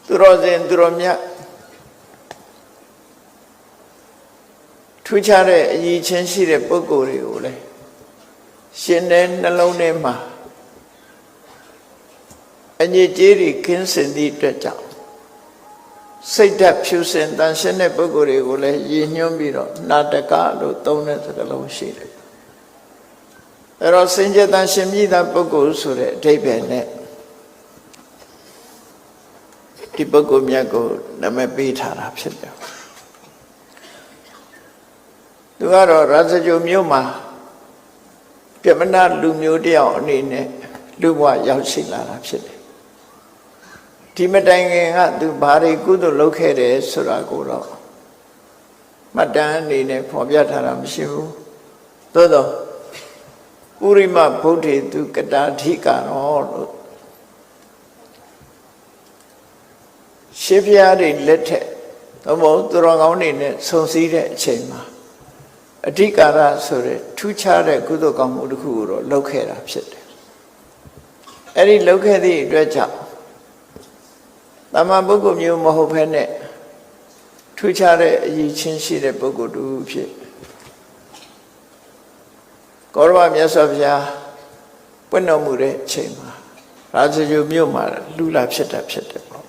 သူတော်စင်သူတော်မြတ်ထူးခြားတဲ့အရည်ချင်းရှိတဲ့ပုဂ္ဂိုလ်တွေကိုလည်းရှင်တဲ့နှလုံးထဲမှာအညစ်အကြေးတွေကင်းစင်သည့်အတွက်ကြောင့်စိတ်ဓာတ်ဖြူစင်တန်ရှင်းတဲ့ပုဂ္ဂိုလ်တွေကိုလည်းရည်ညွှန်းပြီးတော့နာတကလို့သုံးတဲ့စကားလုံးရှိတယ်အဲ့တော့စင်ကြယ်တန်ရှင်းမြည်တဲ့ပုဂ္ဂိုလ်ဆိုတဲ့အဓိပ္ပာယ်နဲ့ဒီပုဂ္ဂိုလ်မြတ်ကိုနာမည်ပေးထားတာဖြစ်တယ်သူကတော့ရာဇဂိုမြို့မှာပြမနာလူမျိုးတယောက်အနေနဲ့လူဘဝရောက်ရှိလာတာဖြစ်တယ်ဒီမတိုင်ခင်ကသူဘာတွေကုသိုလ်လုပ်ခဲ့တယ်ဆိုတာကိုတော့မှတ်တမ်းအနေနဲ့ဖော်ပြထားတာမရှိဘူးသို့တော့ပုရိမဗုဒ္ဓေသူကတာထိကာရောလို့ရှေးဘုရားတွေလက်ထက်သို့မဟုတ်သူတော်ကောင်းတွေနဲ့ဆုံစည်းတဲ့အချိန်မှာအဓိကာရဆိုတဲ့ထူးခြားတဲ့ကုသိုလ်ကောင်းမှုတစ်ခုကိုတော့လုပ်ခဲ့တာဖြစ်တယ်အဲ့ဒီလုပ်ခဲ့သည့်အတွက်ကြောင့်တမန်ပုဂ္ဂိုလ်မျိုးမဟုတ်ဘဲနဲ့ထူးခြားတဲ့အရည်ချင်းရှိတဲ့ပုဂ္ဂိုလ်တူဖြစ်ကောရမမြတ်စွာဘုရားပွင့်တော်မူတဲ့အချိန်မှာရာဇဂိုမြို့မှာလူလာဖြစ်တာဖြစ်တယ်ပေါ့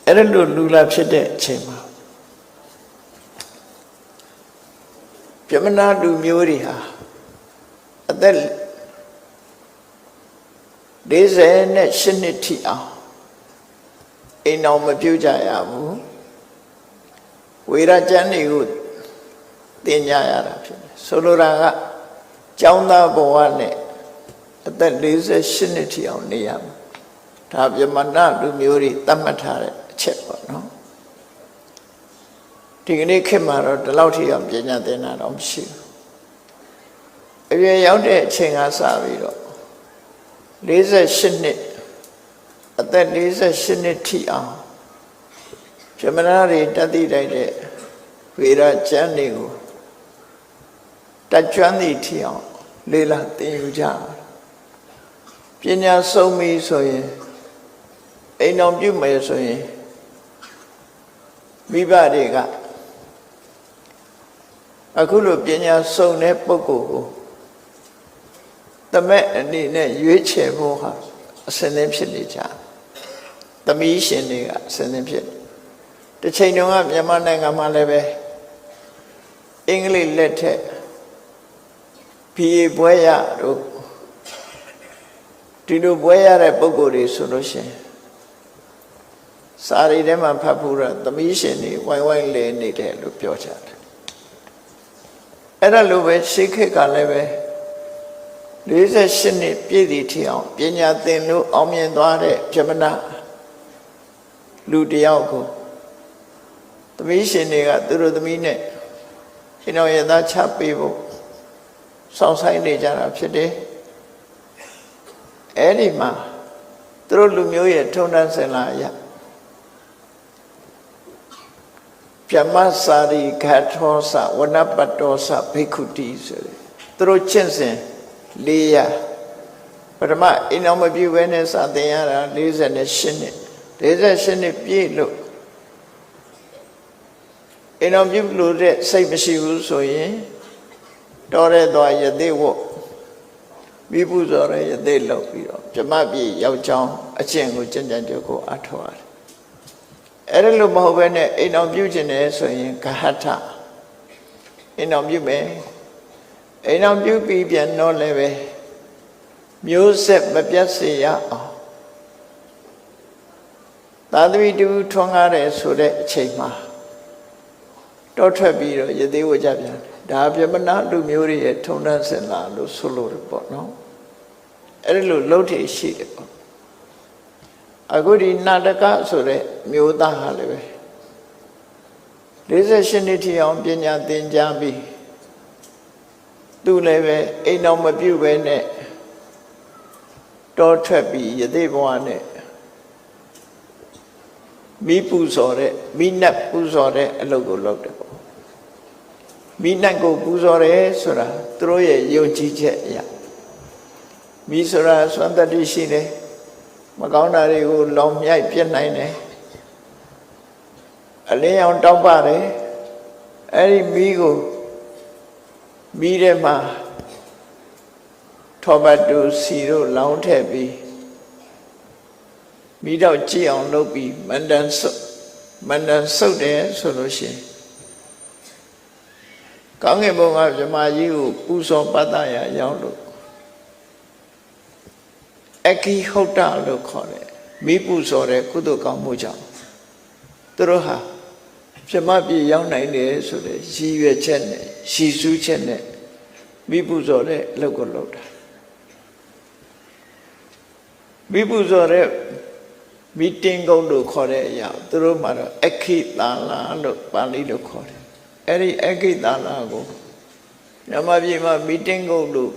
အဲ့ဒါလိုလူလာဖြစ်တဲ့အချိန်မှာပြမနာလူမျိုးတွေဟာအသက်48နှစ်ထိအောင်အိမ်အောင်မပြုတ်ကြရဘူးဝေရကျမ်းတွေကိုသင်ကြရတာဖြစ်တယ်ဆိုလိုတာကကျောင်းသားဘဝနဲ့အသက်48နှစ်ထိအောင်နေရမှာဒါပြမနာလူမျိုးတွေသတ်မှတ်ထားတဲ့အချက်ပေါ့နော်ဒီကနေ့ခေတ်မှာတော့ဒီလောက်ထိအောင်ပညာသင်တာတော့မရှိဘူးအရွယ်ရောက်တဲ့အချိန်ကစပြီးတော့48နှစ်အသက်48နှစ်ထိအောင်ပြမနာတွေတတ်သိတိုက်တဲ့ဝေရကျမ်းတွေကိုတက်ကျွမ်းသည့်ထိအောင်လေ့လာသင်ယူကြပညာဆုံးပြီဆိုရင်အိမ်တော်ပြုမယ်ဆိုရင်မိဘတွေကအခုလိုပညာစုံတဲ့ပုဂ္ဂိုလ်ကိုတမက်အနေနဲ့ရွေးချယ်ဖို့ဟာအစဉ်သင်းဖြစ်နေကြသမီးရှင်တွေကအစဉ်သင်းဖြစ်တစ်ချိန်တုန်းကမြန်မာနိုင်ငံမှာလည်းပဲအင်္ဂလိပ်လက်ထက်BA ဘွဲရတို့ဒီလိုဘွဲရတဲ့ပုဂ္ဂိုလ်တွေဆိုလို့ရှိရင်စာရီထဲမှာဖတ်ဖို့ရသမီးရှင်တွေဝိုင်းဝိုင်းလဲနေတယ်လို့ပြောကြတယ်အဲ့ဒါလိုပဲရှေးခေတ်ကလည်းပဲ48နှစ်ပြည့်သည့်ထိအောင်ပညာသင်လို့အောင်မြင်သွားတဲ့ပြမနာလူတယောက်ကိုသမီးရှင်တွေကသူတို့သမီးနဲ့အိမ်တော်ရသားချပေးဖို့စောင့်ဆိုင်နေကြတာဖြစ်တယ်အဲ့ဒီမှာသူတို့လူမျိုးရဲ့ထုံတန်းစင်လာအရပြမစာရိခထောစဝနပတောစဘိက္ခုတိဆိုတယ်သူတို့ကျင့်စဉ်400ပထမအိမ်တော်မပြုဘဲနဲ့စသင်ရတာ48နှစ်ပြည့်လို့အိမ်တော်ပြုလို့တဲ့စိတ်မရှိဘူးဆိုရင်တော်တဲ့သွားယသိဝတ်မိပူဇော်တဲ့ယသိလောက်ပြီးတော့ဗြဟ္မပြည်ရောက်ချောင်းအကျင့်ကိုကျင့်ကြံကြုတ်ကိုအထောက်ရတယ်အဲ့ဒါလို့မဟုတ်ဘဲနဲ့အိမ်တော်ပြုခြင်းတယ်ဆိုရင်ဂဟထအိမ်တော်ပြုမယ်အိမ်တော်ပြုပြီးပြန်တော့လည်းပဲမျိုးဆက်မပြတ်စေရအောင်သာသမီတူထွန်းကားတယ်ဆိုတဲ့အချိန်မှာတောထွက်ပြီးတော့ယသိဝကြပြန်ဒါပြမနာလူမျိုးတွေရဲ့ထုံတန်းစင်လာလို့ဆိုလို့ရပေါ့နော်အဲ့ဒီလိုလှုပ်ထည်ရှိတယ်ပေါ့အခုဒီနာတကဆိုတဲ့မျိုးသားဟာလည်းပဲ48နှစ်ထိအောင်ပညာသင်ကြားပြီးသူလည်းပဲအိမ်တော်မပြုတ်ပဲနဲ့တောထွက်ပြီးယသိဘဝနဲ့မိပူဇော်တဲ့မိနတ်ပူဇော်တဲ့အလုပ်ကိုလုပ်တယ်ပေါ့မိနတ်ကိုပူဇော်တယ်ဆိုတာသူတို့ရဲ့ယုံကြည်ချက်အရာမိဆိုတာစွမ်းတတ္တိရှိတယ် မကောင်းတာတွေကိုလောင်မြိုက်ပြစ်နိုင်တယ်အလင်းအောင်တောက်ပါတယ်အဲ့ဒီမီးကိုမီးထဲမှာထောပတ်တူစီတို့လောင်းထည့်ပြီးမီးတော့ကြည့်အောင်လုပ်ပြီးမန္တန်ဆုပ်တယ်ဆိုလို့ရှိရင်ကောင်းကင်ဘုံကမြမကြီးကိုပူဇော်ပတ်သရာရောက်လို့အခိဟုတ်တာလို့ခေါ်တယ်မိပူဇော်တဲ့ကုသိုလ်ကောင်းမှုကြောင့်သူတို့ဟာမြမပြည်ရောက်နိုင်တယ်ဆိုတဲ့ရည်ရွယ်ချက်နဲ့ရှည်စူးချက်နဲ့မိပူဇော်တဲ့အလုပ်ကိုလုပ်တာမိပူဇော်တဲ့မီတင်းကုန်းလို့ခေါ်တဲ့အရာသူတို့မှာတော့အခိသာလာလို့ပါဠိလိုခေါ်တယ်အဲ့ဒီအခိသာလာကိုမြမပြည်မှာမီတင်းကုန်းလို့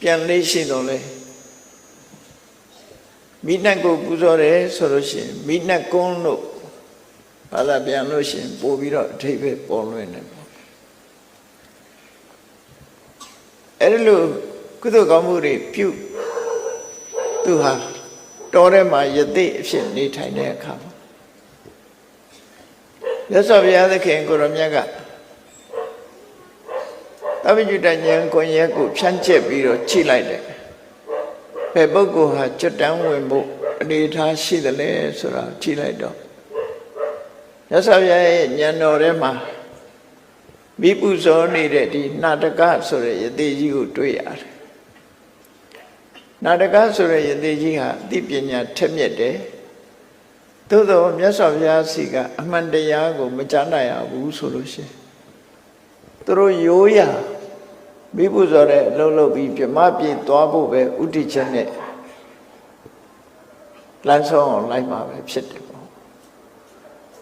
ပြန်လေးရှိတော့လေမိနတ်ကိုပူဇော်တယ်ဆိုလို့ရှိရင်မိနတ်ကုန်းလို့ဘာသာပြန်လို့ရှိရင်ပို့ပြီးတော့အထိပ္ပယ်ပေါ်လွင်တယ်ပေါ့အဲ့ဒီလိုကုသိုလ်ကောင်းမှုတွေပြုသူဟာတော်ထဲမှာယသိအဖြစ်နေထိုင်တဲ့အခါမှာမြတ်စွာဘုရားသခင်ကိုရောမြတ်ကသဗ္ဗညုတဉာဏ်ကိုယ်ရဲ့ကိုဖြန့်ကျက်ပြီးတော့ကြည့်လိုက်တယ်ဘယ်ပုဂ္ဂိုလ်ဟာကျွတ်တန်းဝင်ဖို့အနေထားရှိသလဲဆိုတာကြည့်လိုက်တော့မြတ်စွာဘုရားရဲ့ဉာဏ်တော်ထဲမှာမိပူဇော်နေတဲ့ဒီနာတကဆိုတဲ့ယသိကြီးကိုတွေ့ရတယ်နာတကဆိုတဲ့ယသိကြီးဟာအသိပညာထက်မြက်တယ်သို့သောမြတ်စွာဘုရားစီကအမှန်တရားကိုမကြားနိုင်ရဘူးဆိုလို့ရှိရင်သူတို့ရိုးရာမိပူဇော်တဲ့အလုပ်လုပ်ပြီးပြမပြေသွားဖို့ပဲဥတည်ချက်နဲ့လမ်းဆုံးအောင်လိုက်မှာပဲဖြစ်တယ်ပေါ့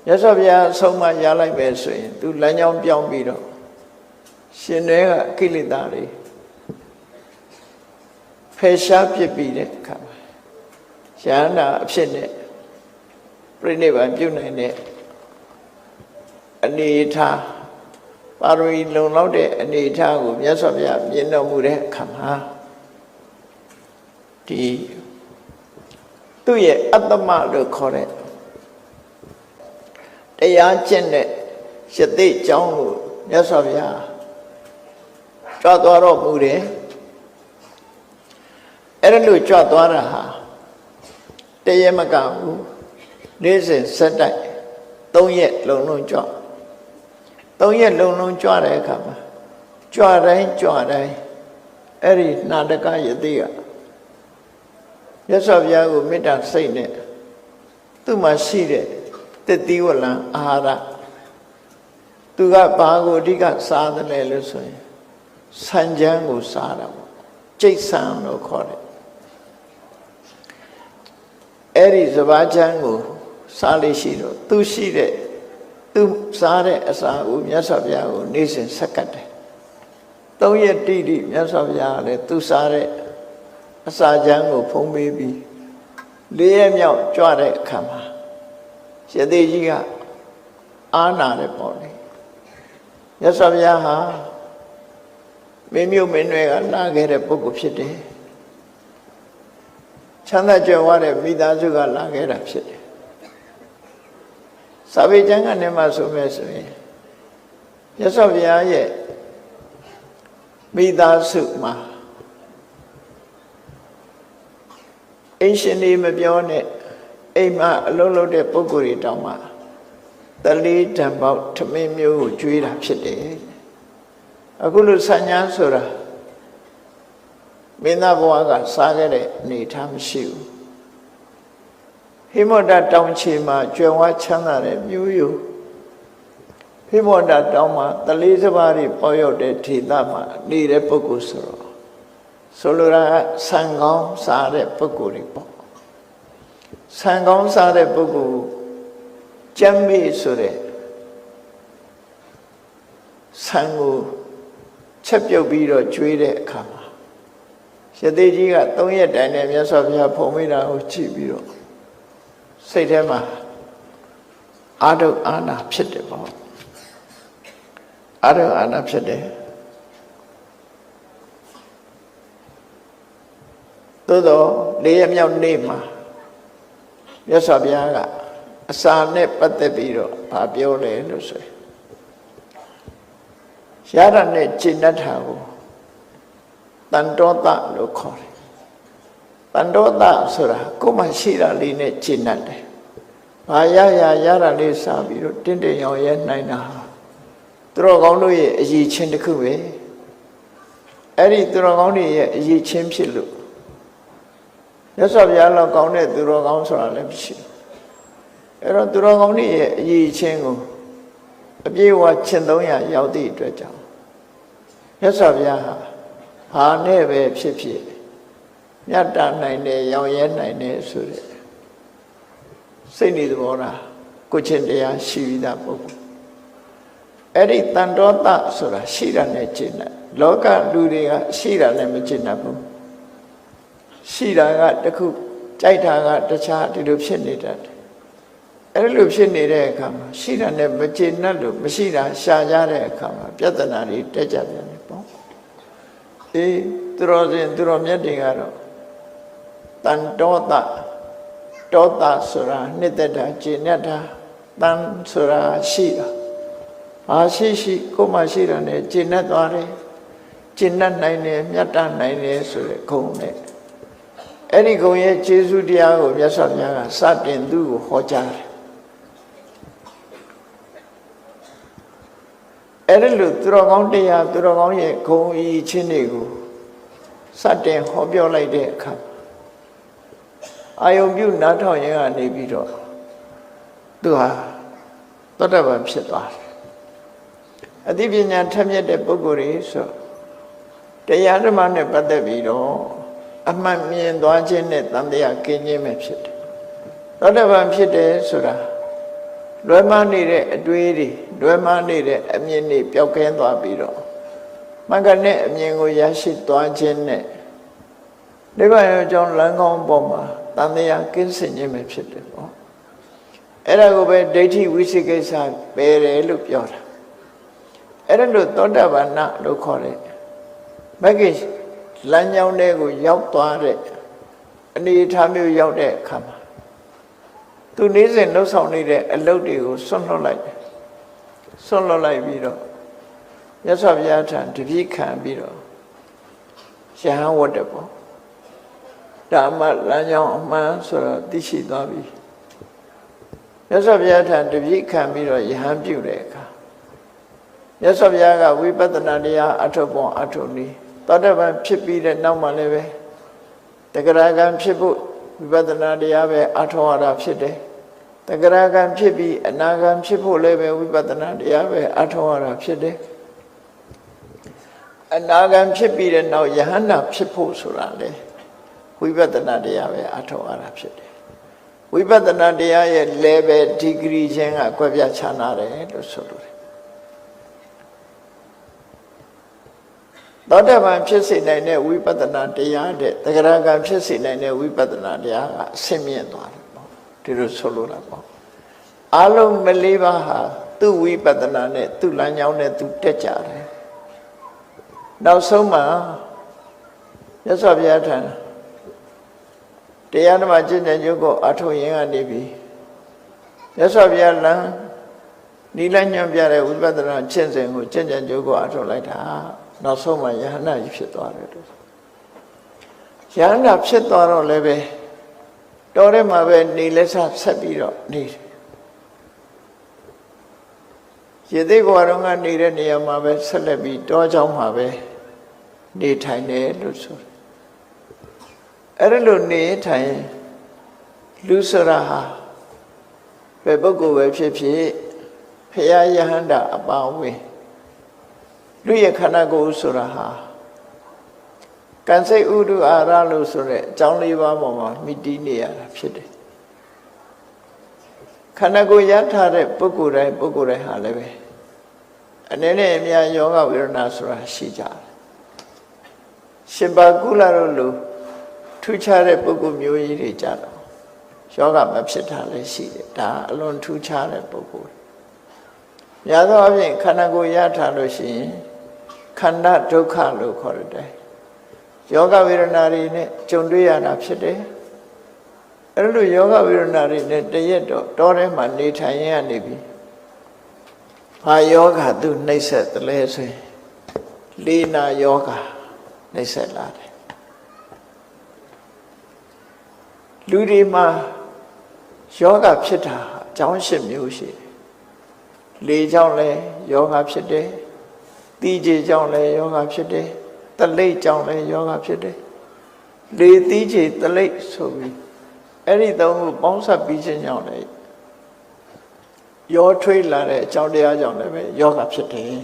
မြတ်စွာဘုရားအဆုံးမရလိုက်ပဲဆိုရင်သူလမ်းကြောင်းပြောင်းပြီးတော့ရှင်တွေကကိလေသာတွေဖယ်ရှားပြစ်ပြီးတဲ့အခါမှာယန္တာအဖြစ်နဲ့ပြိဋိဘံပြုနိုင်တဲ့အနေထားပါရမီလုံလောက်တဲ့အနေထားကိုမြတ်စွာဘုရားမြင်တော်မူတဲ့အခါမှာဒီသူ့ရဲ့အတ္တမလို့ခေါ်တဲ့တရားကျင့်တဲ့ယသိအကြောင်းကိုမြတ်စွာဘုရားကြွသွားတော်မူတယ်အဲ့ဒါလို့ကြွသွားတာဟာတရက်မကဘူးနေ့စဉ်ဆက်တိုက်3ရက်လုံးလုံးကြွ3ရက်လုံးလုံးကြွတဲ့အခါမှာကြွတိုင်းအဲ့ဒီနာတကယသိကမြတ်စွာဘုရားကိုမေတ္တာစိတ်နဲ့သူ့မှာရှိတဲ့တတိဝလံအာဟာရသူကဘာကိုအဓိကစားတယ်လဲလို့ဆိုရင်ဆံချမ်းကိုစားတာပေါ့ကျိတ်ဆံလို့ခေါ်တယ်အဲ့ဒီစဘာချမ်းကိုစားလို့ရှိတော့သူရှိတဲ့သူစားတဲ့အစာကိုမြတ်စွာဘုရားကိုနေ့စဉ်ဆက်ကတ်တယ်3ရက်တိတိမြတ်စွာဘုရားကလည်းသူစားတဲ့အစာချမ်းကိုဖုံးပေးပြီး4ရက်မြောက်ကြွတဲ့အခါမှာယသိကြီးကအာနာတယ်ပေါ့လေမြတ်စွာဘုရားဟာမင်းမျိုးမင်းတွေကလာခဲ့တဲ့ပုဂ္ဂိုလ်ဖြစ်တယ်ချမ်းသာကြွယ်ဝတဲ့မိသားစုကလာခဲ့တာဖြစ်တယ်စာပေကျမ်းကနေမှဆိုမဲ့ဆိုရင်မြတ်စွာဘုရားရဲ့မိသားစုမှာအိမ်ရှင်တွေမပြောနဲ့အိမ်မှာအလုံးလုံးတဲ့ပုဂ္ဂိုလ်တွေတောင်မှတလေးတံပေါက်ထမင်းမျိုးကိုကျွေးတာဖြစ်တယ်အခုလို့ဆံညာဆိုတာမင်းသားဘဝကစားခဲ့တဲ့အနေထားမရှိဘူးဟိမောတတောင်ချေမှာကြွယ်ဝချမ်းသာတဲ့မျိုးရိုးဟိမောတတောင်မှာတလေးစပါးတွေပေါ်ရောက်တဲ့ဒေသမှာနေတဲ့ပုဂ္ဂိုလ်ဆိုတော့ဆိုလိုတာဆံကောင်းစားတဲ့ပုဂ္ဂိုလ်တွေပေါ့ဆံကောင်းစားတဲ့ပုဂ္ဂိုလ်ကျမ်းမေဆိုတဲ့ဆံကိုချက်ပြုတ်ပြီးတော့ကျွေးတဲ့အခါမှာယသိကြီးက3ရက်တိုင်နဲ့မြတ်စွာဘုရားဖုံးမိတာကိုကြည့်ပြီးတော့စိတ်ထဲမှာအာဒုအာနာဖြစ်တယ်ပေါ့အာဒုအာနာဖြစ်တယ်သို့တော့4ရက်မြောက်နေ့မှာ မြတ်စွာဘုရားကအစာနဲ့ပတ်သက်ပြီးတော့ဘာပြောလဲလို့ဆိုရင်ရတာနဲ့ကျင့်တတ်တာကိုတန်တောတလို့ခေါ်တယ်တန်တောတဆိုတာကိုယ်မှရှိတာလေးနဲ့ကျင့်တတ်တယ်ဘာရတာလေးစားပြီးတော့တင့်တယ်ရောင်ရဲနိုင်တာသူတော်ကောင်းတို့ရဲ့အရေးချင်းတစ်ခုပဲအဲ့ဒီသူတော်ကောင်းတွေရဲ့အရေးချင်းဖြစ်လို့မြတ်စွာဘုရားလောက်ကောင်းတဲ့သူတော်ကောင်းဆိုတာလည်းမရှိဘူးအဲ့တော့သူတော်ကောင်းတွေရဲ့အရေးချင်းကိုအပြည့်အဝကျင့်သုံးရရောက်သည့်အတွက်ကြောင့်မြတ်စွာဘုရားဟာနဲ့ပဲဖြစ်ဖြစ်မြတ်တာနိုင်တယ်ရောင်ရဲနိုင်တယ်ဆိုတဲ့စိတ်နေသဘောထားကိုချင်းတရားရှိပြီးသားပုဂ္ဂိုလ်အဲ့ဒီတန်တောတဆိုတာရှိတာနဲ့ကျင့်တယ်လောကလူတွေကရှိတာနဲ့မကျင့်တတ်ဘူးရှိတာကတစ်ခုကြိုက်တာကတခြားဒီလိုဖြစ်နေတတ်တယ်အဲ့လိုဖြစ်နေတဲ့အခါမှာရှိတာနဲ့မကျင့်တတ်လို့မရှိတာရှာကြတဲ့အခါမှာပြဿနာတွေတက်ကြပြန်တယ်ပေါ့အေးသူတော်စင်သူတော်မြတ်တွေကတော့တန်တောတတောတဆိုတာနှစ်သက်တာကျင့်တတ်တာတန်ဆိုတာရှိတာဘာရှိကိုယ်မှရှိတာနဲ့ကျင့်တတ်သွားတယ်ကျင့်တတ်နိုင်တယ်မြတ်တတ်နိုင်တယ်ဆိုတဲ့ဂုဏ်နဲ့အဲ့ဒီဂုဏ်ရဲ့ကျေးဇူးတရားကိုမြတ်စွာဘုရားကစတင်သူ့ကိုဟောကြားတယ်အဲ့ဒီလိုသူတော်ကောင်းတရားသူတော်ကောင်းရဲ့ဂုဏ်ဤချင်းတွေကိုစတင်ဟောပြောလိုက်တဲ့အခါအာယုံပြုနားထောင်ရင်ကနေပြီးတော့သူဟာသောတပန်ဖြစ်သွားတယ်အသိပညာထက်မြက်တဲ့ပုဂ္ဂိုလ်တွေဆိုတရားဓမ္မနဲ့ပတ်သက်ပြီးတော့အမှန်မြင်သွားခြင်းနဲ့တန်တရားကင်းခြင်းပဲဖြစ်တယ်သောတပန်ဖြစ်တယ်ဆိုတာလွယ်မနေတဲ့အတွေးတွေလွယ်မနေတဲ့အမြင်တွေပျောက်ကင်းသွားပြီးတော့မင်္ဂနဲ့အမြင်ကိုရရှိသွားခြင်းနဲ့နိဗ္ဗာန်ရဲ့အကြောင်းလမ်းကောင်းပေါ်မှာတန်တရားကင်းစင်ခြင်းပဲဖြစ်တယ်ပေါ့အဲ့ဒါကိုပဲဒိဋ္ဌိဝိသိကိစ္စပယ်တယ်လို့ပြောတာအဲ့ဒါလို့သောတာပန်လို့ခေါ်တယ်မဂ္ဂင်လမ်းကြောင်းတွေကိုရောက်သွားတဲ့အနေအထားမျိုးရောက်တဲ့အခါမှာသူနေ့စဉ်လှုပ်ဆောင်နေတဲ့အလုပ်တွေကိုဆွန့်လွတ်လိုက်တယ်ဆွန့်လွတ်လိုက်ပြီးတော့မြတ်စွာဘုရားထံတပည့်ခံပြီးတော့ရဟန်းဝတ်တယ်ပေါ့ဒါမှလမ်းကြောင်းအမှန်ဆိုတော့သိရှိသွားပြီမြတ်စွာဘုရားထံတပည့်ခံပြီးတော့ယဟန်ပြုတဲ့အခါမြတ်စွာဘုရားကဝိပဿနာတရားအထုပ်ပေါ်အထုပ်နည်းသောတပန်ဖြစ်ပြီးတဲ့နောက်မှလည်းပဲတဂရကံဖြစ်ဖို့ဝိပဿနာတရားပဲအထောက်အထားဖြစ်တယ်တဂရကံဖြစ်ပြီးအနာဂံဖြစ်ဖို့လည်းပဲဝိပဿနာတရားပဲအထောက်အထားဖြစ်တယ်အနာဂံဖြစ်ပြီးတဲ့နောက်ယဟန္တာဖြစ်ဖို့ဆိုတာလေဝိပဿနာတရားပဲအထောက်အထားဖြစ်တယ်ဝိပဿနာတရားရဲ့ level degree ချင်းကကွဲပြားခြားနာတယ်လို့ဆိုလိုတယ်သောတပန်ဖြစ်စေနိုင်တဲ့ဝိပဿနာတရားတဲ့တဂရကံဖြစ်စေနိုင်တဲ့ဝိပဿနာတရားကအဆင့်မြင့်သွားတယ်ပေါ့ဒီလိုဆိုလိုတာပေါ့အလုံးမလေးပါးဟာသူ့ဝိပဿနာနဲ့သူ့လမ်းကြောင်းနဲ့သူတက်ကြတယ်နောက်ဆုံးမှာမြတ်စွာဘုရားထံတရားဓမ္မကျင့်ကြံကြုတ်ကိုအထောက်ရင်ကနေပြီးမြတ်စွာဘုရားလမ်းနိလညွန်ပြတဲ့ဝိပဿနာကျင့်စဉ်ကိုကျင့်ကြံကြုတ်ကိုအထောက်လိုက်တာနောက်ဆုံးမှယဟန္တာကြီးဖြစ်သွားတယ်လို့ယဟန္တာဖြစ်သွားတော့လည်းပဲတော်ထဲမှာပဲနေလက်ဆက်ပြီးတော့နေတယ်ရေသိဘဝတော်ကနေတဲ့နေရာမှာပဲဆက်လက်ပြီးတောเจ้าမှာပဲနေထိုင်တယ်လို့ဆိုတယ်အဲ့ဒါလို့နေထိုင်လူစရာဟာဘယ်ပုဂ္ဂိုလ်ပဲဖြစ်ဖြစ်ဖရာယဟန္တာအပါဝင်လူရဲ့ခန္ဓာကိုယ်ဆိုတာဟာကံစိတ်ဥဒုအာရလို့ဆိုတဲ့အကြောင်း၄ပါးပေါ်မှာမိတီးနေရတာဖြစ်တယ်ခန္ဓာကိုယ်ရထားတဲ့ပုဂ္ဂိုလ်တိုင်းဟာလည်းပဲအနေနဲ့အများယောဂဝေဒနာဆိုတာရှိကြတယ်ရှင်ဘာကုလတို့လိုထူးခြားတဲ့ပုဂ္ဂိုလ်မျိုးကြီးတွေကြတော့ယောဂမဖြစ်တာလည်းရှိတယ်ဒါအလွန်ထူးခြားတဲ့ပုဂ္ဂိုလ်များသောအားဖြင့်ခန္ဓာကိုယ်ရထားလို့ရှိရင်ခန္ဓာဒုက္ခလို့ခေါ်တယ်ယောဂဝေဒနာတွေနဲ့ကြုံတွေ့ရတာဖြစ်တယ် အဲ့လိုယောဂဝိရဏတွေနဲ့တရက်တော့တောထဲမှာနေထိုင်ရနေပြီဘာယောဂသူနှိမ့်ဆက်တယ်လဲဆိုရင်လေနာယောဂနှိမ့်ဆက်လာတယ်လူတွေမှာယောဂဖြစ်တာအကြောင်း၈မျိုးရှိတယ်လေကြောင့်လည်းယောဂဖြစ်တယ်တီးကြေကြောင့်လည်းယောဂဖြစ်တယ်တလိပ်ကြောင့်လည်းယောဂဖြစ်တယ်လေတီးကြေတလိပ်ဆိုပြီးအဲ့ဒီသုံးခုပေါင်းစပ်ပြီးခြင်းကြောင့်လည်းရောထွေးလာတဲ့အကြောင်းတရားကြောင့်လည်းပဲယောဂဖြစ်တယ်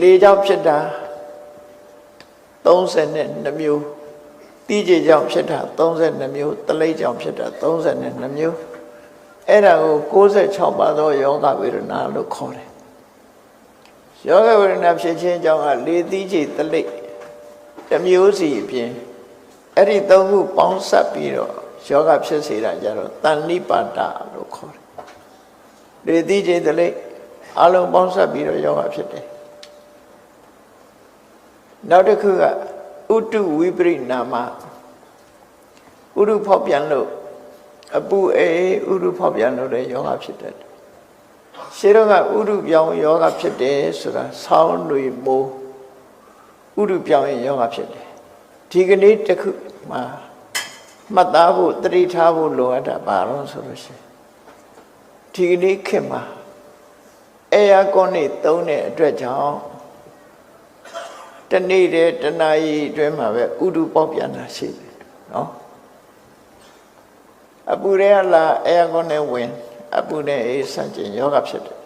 လေကြောင့်ဖြစ်တာ32မျိုးတီးကြေကြောင့်ဖြစ်တာ32မျိုးတလိပ်ကြောင့်ဖြစ်တာ32မျိုးအဲ့ဒါကို96ပါးသောယောဂဝေဒနာလို့ခေါ်တယ်ယောဂဝေဒနာဖြစ်ခြင်းကြောင့်ကလေတီးကြေတလိပ်တစ်မျိုးစီအပြင်အဲ့ဒီသုံးခုပေါင်းစပ်ပြီးတော့ယောဂဖြစ်စေတာကြတော့တဏှိပါဒလို့ခေါ်တယ်လေတီးကြေတလိပ်အလုံးပေါင်းစပ်ပြီးတော့ယောဂဖြစ်တယ်နောက်တစ်ခုကဥတုဝိပရိနာမဥတုဖောက်ပြန်လို့အပူအေးဥတုဖောက်ပြန်လို့လည်းယောဂဖြစ်တယ်ရှင်းတော့ကဥတုပြောင်းယောဂဖြစ်တယ်ဆိုတာဆောင်းတွေမိုးဥတုပြောင်းရင်ယောဂဖြစ်တယ်ဒီကနေ့တစ်ခုမှာမှတ်သားဖို့သတိထားဖို့လိုအပ်တာဘာလို့ဆိုလို့ရှိရင်ဒီကနေ့ခေတ်မှာအေယာကွန်နေသုံးတဲ့အတွက်ကြောင့်တနေ့တည်းတနာရီအတွင်းမှာပဲဥတုပေါက်ပြန်တာရှိတယ်နော်အပူတွေကလာအေယာကွန်နဲ့ဝင်အပူနဲ့အေးဆန့်ကျင်ယောဂဖြစ်တယ်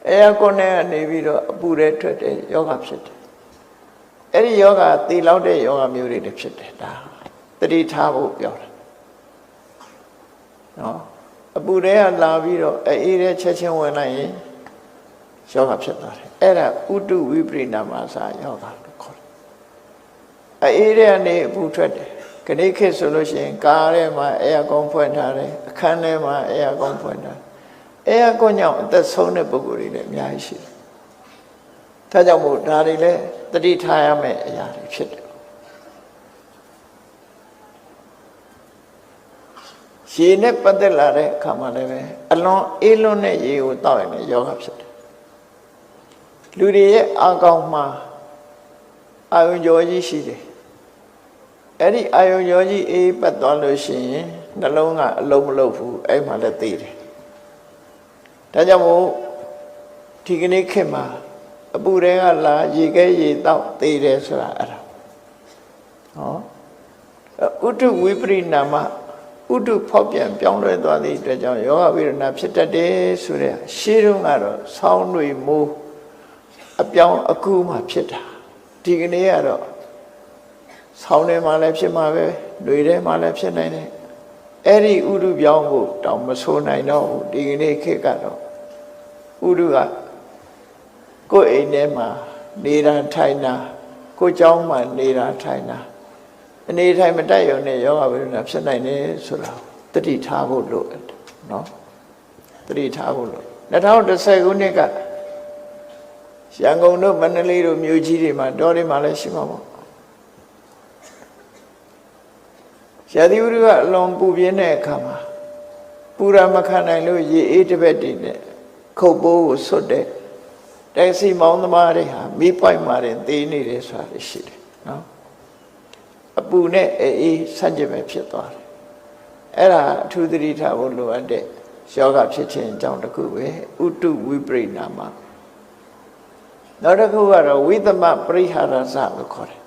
အေယာကွန်နဲ့နေပြီးတော့အပူတွေထွက်တယ်ယောဂဖြစ်တယ်အဲ့ဒီယောဂသေလောက်တဲ့ယောဂမျိုးတွေဖြစ်တယ်ဒါတတိထားဖို့ပြောတာနော်အပူတွေကလာပြီးတော့အေးတဲ့ချက်ချင်းဝင်လိုက်ရင်ယောဂဖြစ်သွားတယ်အဲ့ဒါဥတုဝိပရိနာမစာယောဂလို့ခေါ်တယ်အေးတဲ့ကနေအပူထွက်တယ်ခဏခေတ်ဆိုလို့ရှိရင်ကားထဲမှာအေယာကွန်ဖွင့်ထားတယ်အခန်းထဲမှာအေယာကွန်ဖွင့်ထားတယ်အေယာကွန်ကြောင့်အသက်ဆုံးတဲ့ပုဂ္ဂိုလ်တွေလည်းအများကြီးရှိတယ်ဒါကြောင့်မို့ဒါတွေလည်းတတိထားရမယ့်အရာတွေဖြစ်တယ်ရေနဲ့ပတ်သက်လာတဲ့အခါမှာလည်းပဲအလွန်အေးလွန်းတဲ့ရေကိုတောက်ရင်လည်းယောဂဖြစ်တယ်လူတွေရဲ့အာကောင်းမှာအာယုံကြောကြီးရှိတယ်အဲ့ဒီအာယုံကြောကြီးအေးပတ်သွားလို့ရှိရင်နှလုံးကအလုံးမလုံးဘူးအဲ့မှလည်းသိတယ်ဒါကြောင့်မို့ဒီကနေ့ခေတ်မှာအပူတွေကလာရေခဲရေတောက်သိတယ်ဆိုတာအဲ့ဒါဟောဥတုဝိပရိနာမဥတုဖောက်ပြန်ပြောင်းလဲသွားသည့်အတွက်ကြောင့်ယောဂဝေဒနာဖြစ်တတ်တယ်ဆိုတဲ့ရှင်းတော့ကတော့ဆောင်းတွေမိုးအပြောင်းအကူမှဖြစ်တာဒီကနေ့ကတော့ဆောင်းထဲမှာလည်းဖြစ်မှာပဲຫນွေထဲမှာလည်းဖြစ်နိုင်တယ်အဲ့ဒီဥတုပြောင်းဖို့တောင်မဆိုနိုင်တော့ဘူးဒီကနေ့ခေတ်ကတော့ဥတုကကိုယ်အိမ်ထဲမှာနေတာထိုင်တာကိုယ်เจ้าမှာနေတာထိုင်တာအနေထိုင်မတက်ရုံနဲ့ယောဂဝေဒနာဖြစ်နိုင်တယ်ဆိုတာတတိထားဖို့လိုတယ်နော်တတိထားဖို့လို2010ခုနှစ်ကရန်ကုန်တို့မန္တလေးတို့မြို့ကြီးတွေမှာတောတွေမှာလည်းရှိမှာပေါ့ရာသီဥတုကအလွန်ပူပြင်းတဲ့အခါမှာပူရာမခံနိုင်လို့ရေအေးတစ်ပက်တည်းနဲ့ခုတ်ပိုးကိုဆွတ်တဲ့တက်စီမောင်းသမားတွေဟာမိပိုက်မှာတင်သေးနေတယ်ဆိုတာရှိတယ်နော်အပူနဲ့အေးဆန့်ကျင်ပဲဖြစ်သွားတယ်အဲ့ဒါအထူးသတိထားဖို့လိုအပ်တဲ့ယောဂဖြစ်ခြင်းအကြောင်းတစ်ခုပဲဥတုဝိပရိနာမနောက်တစ်ခုကတော့ဝိသမပရိဟာရစလို့ခေါ်တယ်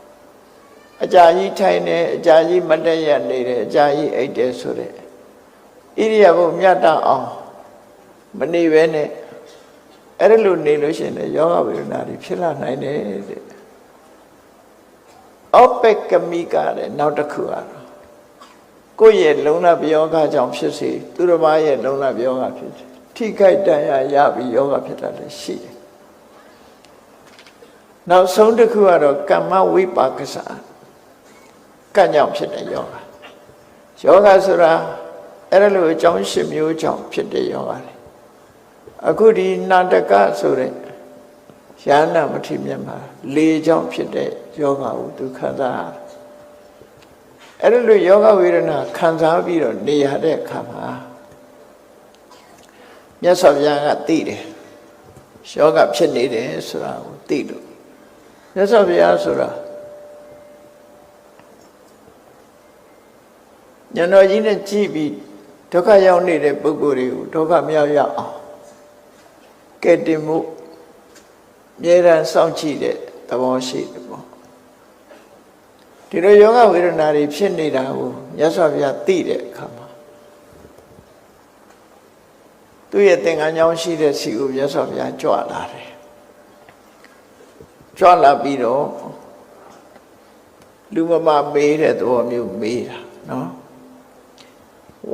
အကြာကြီးထိုင်နေအကြာကြီးမတက်ရနေတယ်အကြာကြီးအိပ်တယ်ဆိုတဲ့ဣရိယာပုမြတ်တအောင်မနေပဲနဲ့အဲ့လိုနေလို့ရှိရင်ယောဂဝေဒနာတွေဖြစ်လာနိုင်တယ်တဲ့အောပက်ကမိကတဲ့နောက်တစ်ခုကတော့ကိုယ့်ရဲ့လုံလယောဂကြောင့်ဖြစ်စေသူတစ်ပါးရဲ့လုံလယောဂဖြစ်စေထိခိုက်တန်ရာရပြီးယောဂဖြစ်တာလည်းရှိတယ်နောက်ဆုံးတစ်ခုကတော့ကမ္မဝိပါကစကံကြောင့်ဖြစ်တဲ့ယောဂဆိုတာအဲ့လိုအကြောင်း၈မျိုးကြောင့်ဖြစ်တဲ့ယောဂတွေအခုဒီနာတကဆိုတဲ့ ရဟန္တာမထေရမြတ်မှာလေကြောင့်ဖြစ်တဲ့ယောဂကိုသူခံစားအဲ့လိုယောဂဝေဒနာခံစားပြီးတော့နေရတဲ့အခါမှာမြတ်စွာဘုရားကသိတယ်ယောဂဖြစ်နေတယ်ဆိုတာကိုသိလို့မြတ်စွာဘုရားဆိုတာဉာဏ်တော်ကြီးနဲ့ကြည့်ပြီးဒုက္ခရောက်နေတဲ့ပုဂ္ဂိုလ်တွေကိုဒုက္ခမြောက်ရောက်အောင်ကဲတင်မှုအမြဲတမ်းစောင့်ကြည့်တဲ့သဘောရှိတယ်ပေါ့ဒီလိုယောဂဝေဒနာတွေဖြစ်နေတာကိုမြတ်စွာဘုရားသိတဲ့အခါမှာသူ့ရဲ့သင်္ကန်းကြောင်းရှိတဲ့စီကိုမြတ်စွာဘုရားကြွလာတယ်ကြွလာပြီးတော့လူမမမေးတဲ့သဘောမျိုးမေးတာနော်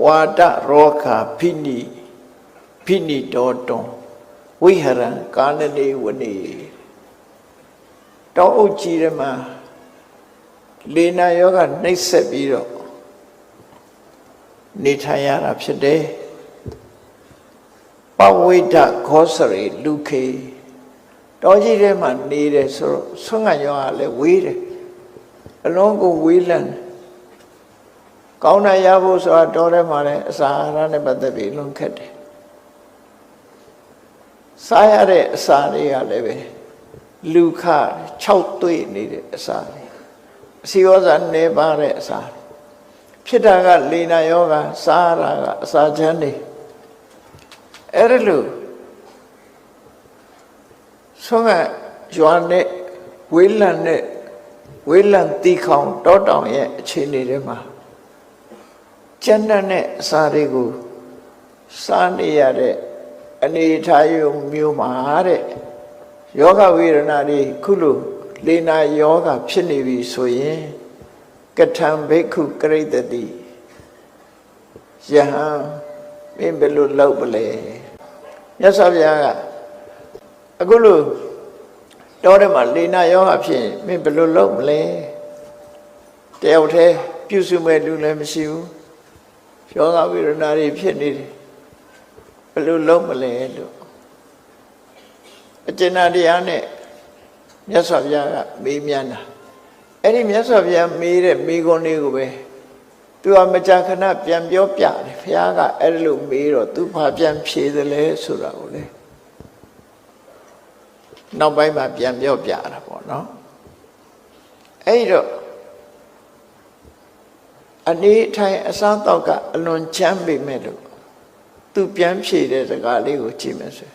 ဝါဒရောခဖိနိတောတွန်ဝိဟရံကာနနေဝနေတောအုပ်ကြီးထဲမှာလေနာယောဂနှိပ်စက်ပြီးတော့နေထိုင်ရတာဖြစ်တယ်ပဝိဒခောစရိလူခေတောကြီးထဲမှာနေတယ်ဆိုတော့ဆွမ်းကယောဂလည်းဝေးတယ်အလုံးကိုဝေးလန့်ကောင်းတာရဖို့ဆိုတာတောထဲမှာလည်းအစာအာဟာရနဲ့ပတ်သက်ပြီးလွန်ခက်တယ်စားရတဲ့အစာတွေကလည်းပဲလူခ6သွေ့နေတဲ့အစာတွေအစီရောစာနေပါတဲ့အစာဖြစ်တာကလေနာယောဂစားရတာကအစာချမ်းတွေအဲ့ဒါလို့ဆုံးကရွာနဲ့ဝေးလံနဲ့ဝေးလံတီခေါင်တောတောင်ရဲ့အခြေအနေတွေမှာကျန်တဲ့အစာတွေကိုစားနေရတဲ့အနေထားယုံမျိုးမှာတဲ့ယောဂဝေဒနာတွေခုလိုလေနာယောဂဖြစ်နေပြီဆိုရင်ကထံဘိက္ခုကရိတတိယဟန်မင်းဘယ်လိုလုပ်ပလဲမြတ်စွာဘုရားကအခုလိုတောထဲမှာလေနာယောဂဖြစ်ရင်မင်းဘယ်လိုလုပ်မလဲတယောက်တည်းပြုစုမဲ့လူလည်းမရှိဘူးယောဂဝေဒနာတွေဖြစ်နေတယ်ဘယ်လိုလုပ်မလဲလို့အကျဉ်းတရားနဲ့မြတ်စွာဘုရားကမေးမြန်းတာအဲ့ဒီမြတ်စွာဘုရားမေးတဲ့မေးခွန်းလေးကိုပဲသူကမကြာခဏပြန်ပြောပြတယ်ဘုရားကအဲ့လိုမေးတော့သူဘာပြန်ဖြေသလဲဆိုတာကိုလေနောက်ပိုင်းမှာပြန်ပြောပြတာပေါ့နော်အဲ့တော့အနေထိုင်အစားတော့ကအလွန်ချမ်းပေမဲ့လို့သူပြန်ဖြေတဲ့စကားလေးကိုကြည့်မယ်ဆို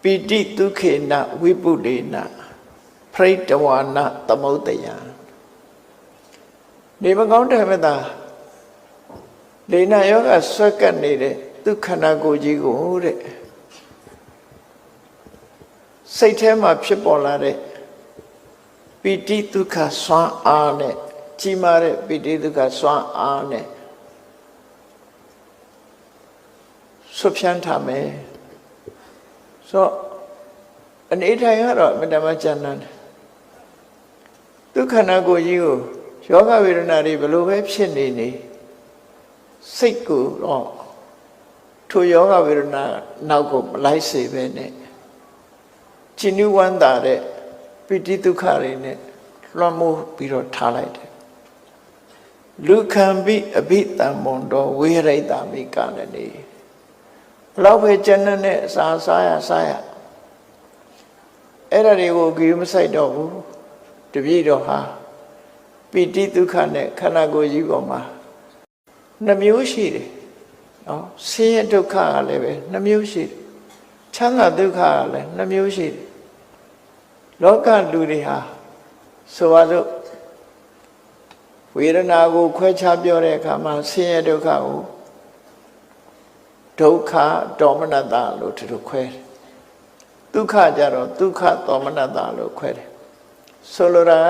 ပိတိဒုခေနဝိပုဒေနပရိတဝါနသမုဒ္ဒယံနေမကောင်းတယ်မသားလေနာယောဂဆွဲကပ်နေတဲ့သူခန္ဓာကိုယ်ကြီးကိုတဲ့စိတ်ထဲမှာဖြစ်ပေါ်လာတဲ့ပိတိဒုက္ခဆွမ်းအားနဲ့ကြီးမားတဲ့ပိဋိဒုက္ခစွမ်းအားနဲ့ဆွဖြန်းထားမယ်ဆိုအနေထိုင်ကတော့မတမကျန်တယ်ဒုက္ခနာကိုကြီးကိုယောဂဝေဒနာတွေဘလို့ပဲဖြစ်နေနေစိတ်ကိုတော့ထိုယောဂဝေဒနာနောက်ကိုမလိုက်စေပဲနဲ့จินဝန္တာတဲ့ပိဋိဒုက္ခတွေနဲ့လွှမ်းမိုးပြီးတော့ထားလိုက်တယ်လူခံပြီးအဘိတံမွန်တော်ဝေရိတမိကလည်းနေဘလောက်ပဲကျန်တဲ့အစာစားရအဲ့ဒါတွေကိုဂရုမစိုက်တော့ဘူးတပည့်တော်ဟာပိဋိဒုက္ခနဲ့ခန္ဓာကိုယ်ကြီးပေါ်မှာနှမျိုးရှိတယ်နော်ဆင်းရဲဒုက္ခကလည်းပဲနှမျိုးရှိတယ်ချမ်းသာဒုက္ခကလည်းနှမျိုးရှိတယ်လောကလူတွေဟာဆိုပါစို့ဝေဒနာကိုခွဲခြားပြောတဲ့အခါမှာဆင်းရဲဒုက္ခကိုဒုက္ခဒေါမနတလို့သူတို့ခွဲတယ်ဒုက္ခကြတော့ဒုက္ခဒေါမနတလို့ခွဲတယ်ဆိုလိုတာ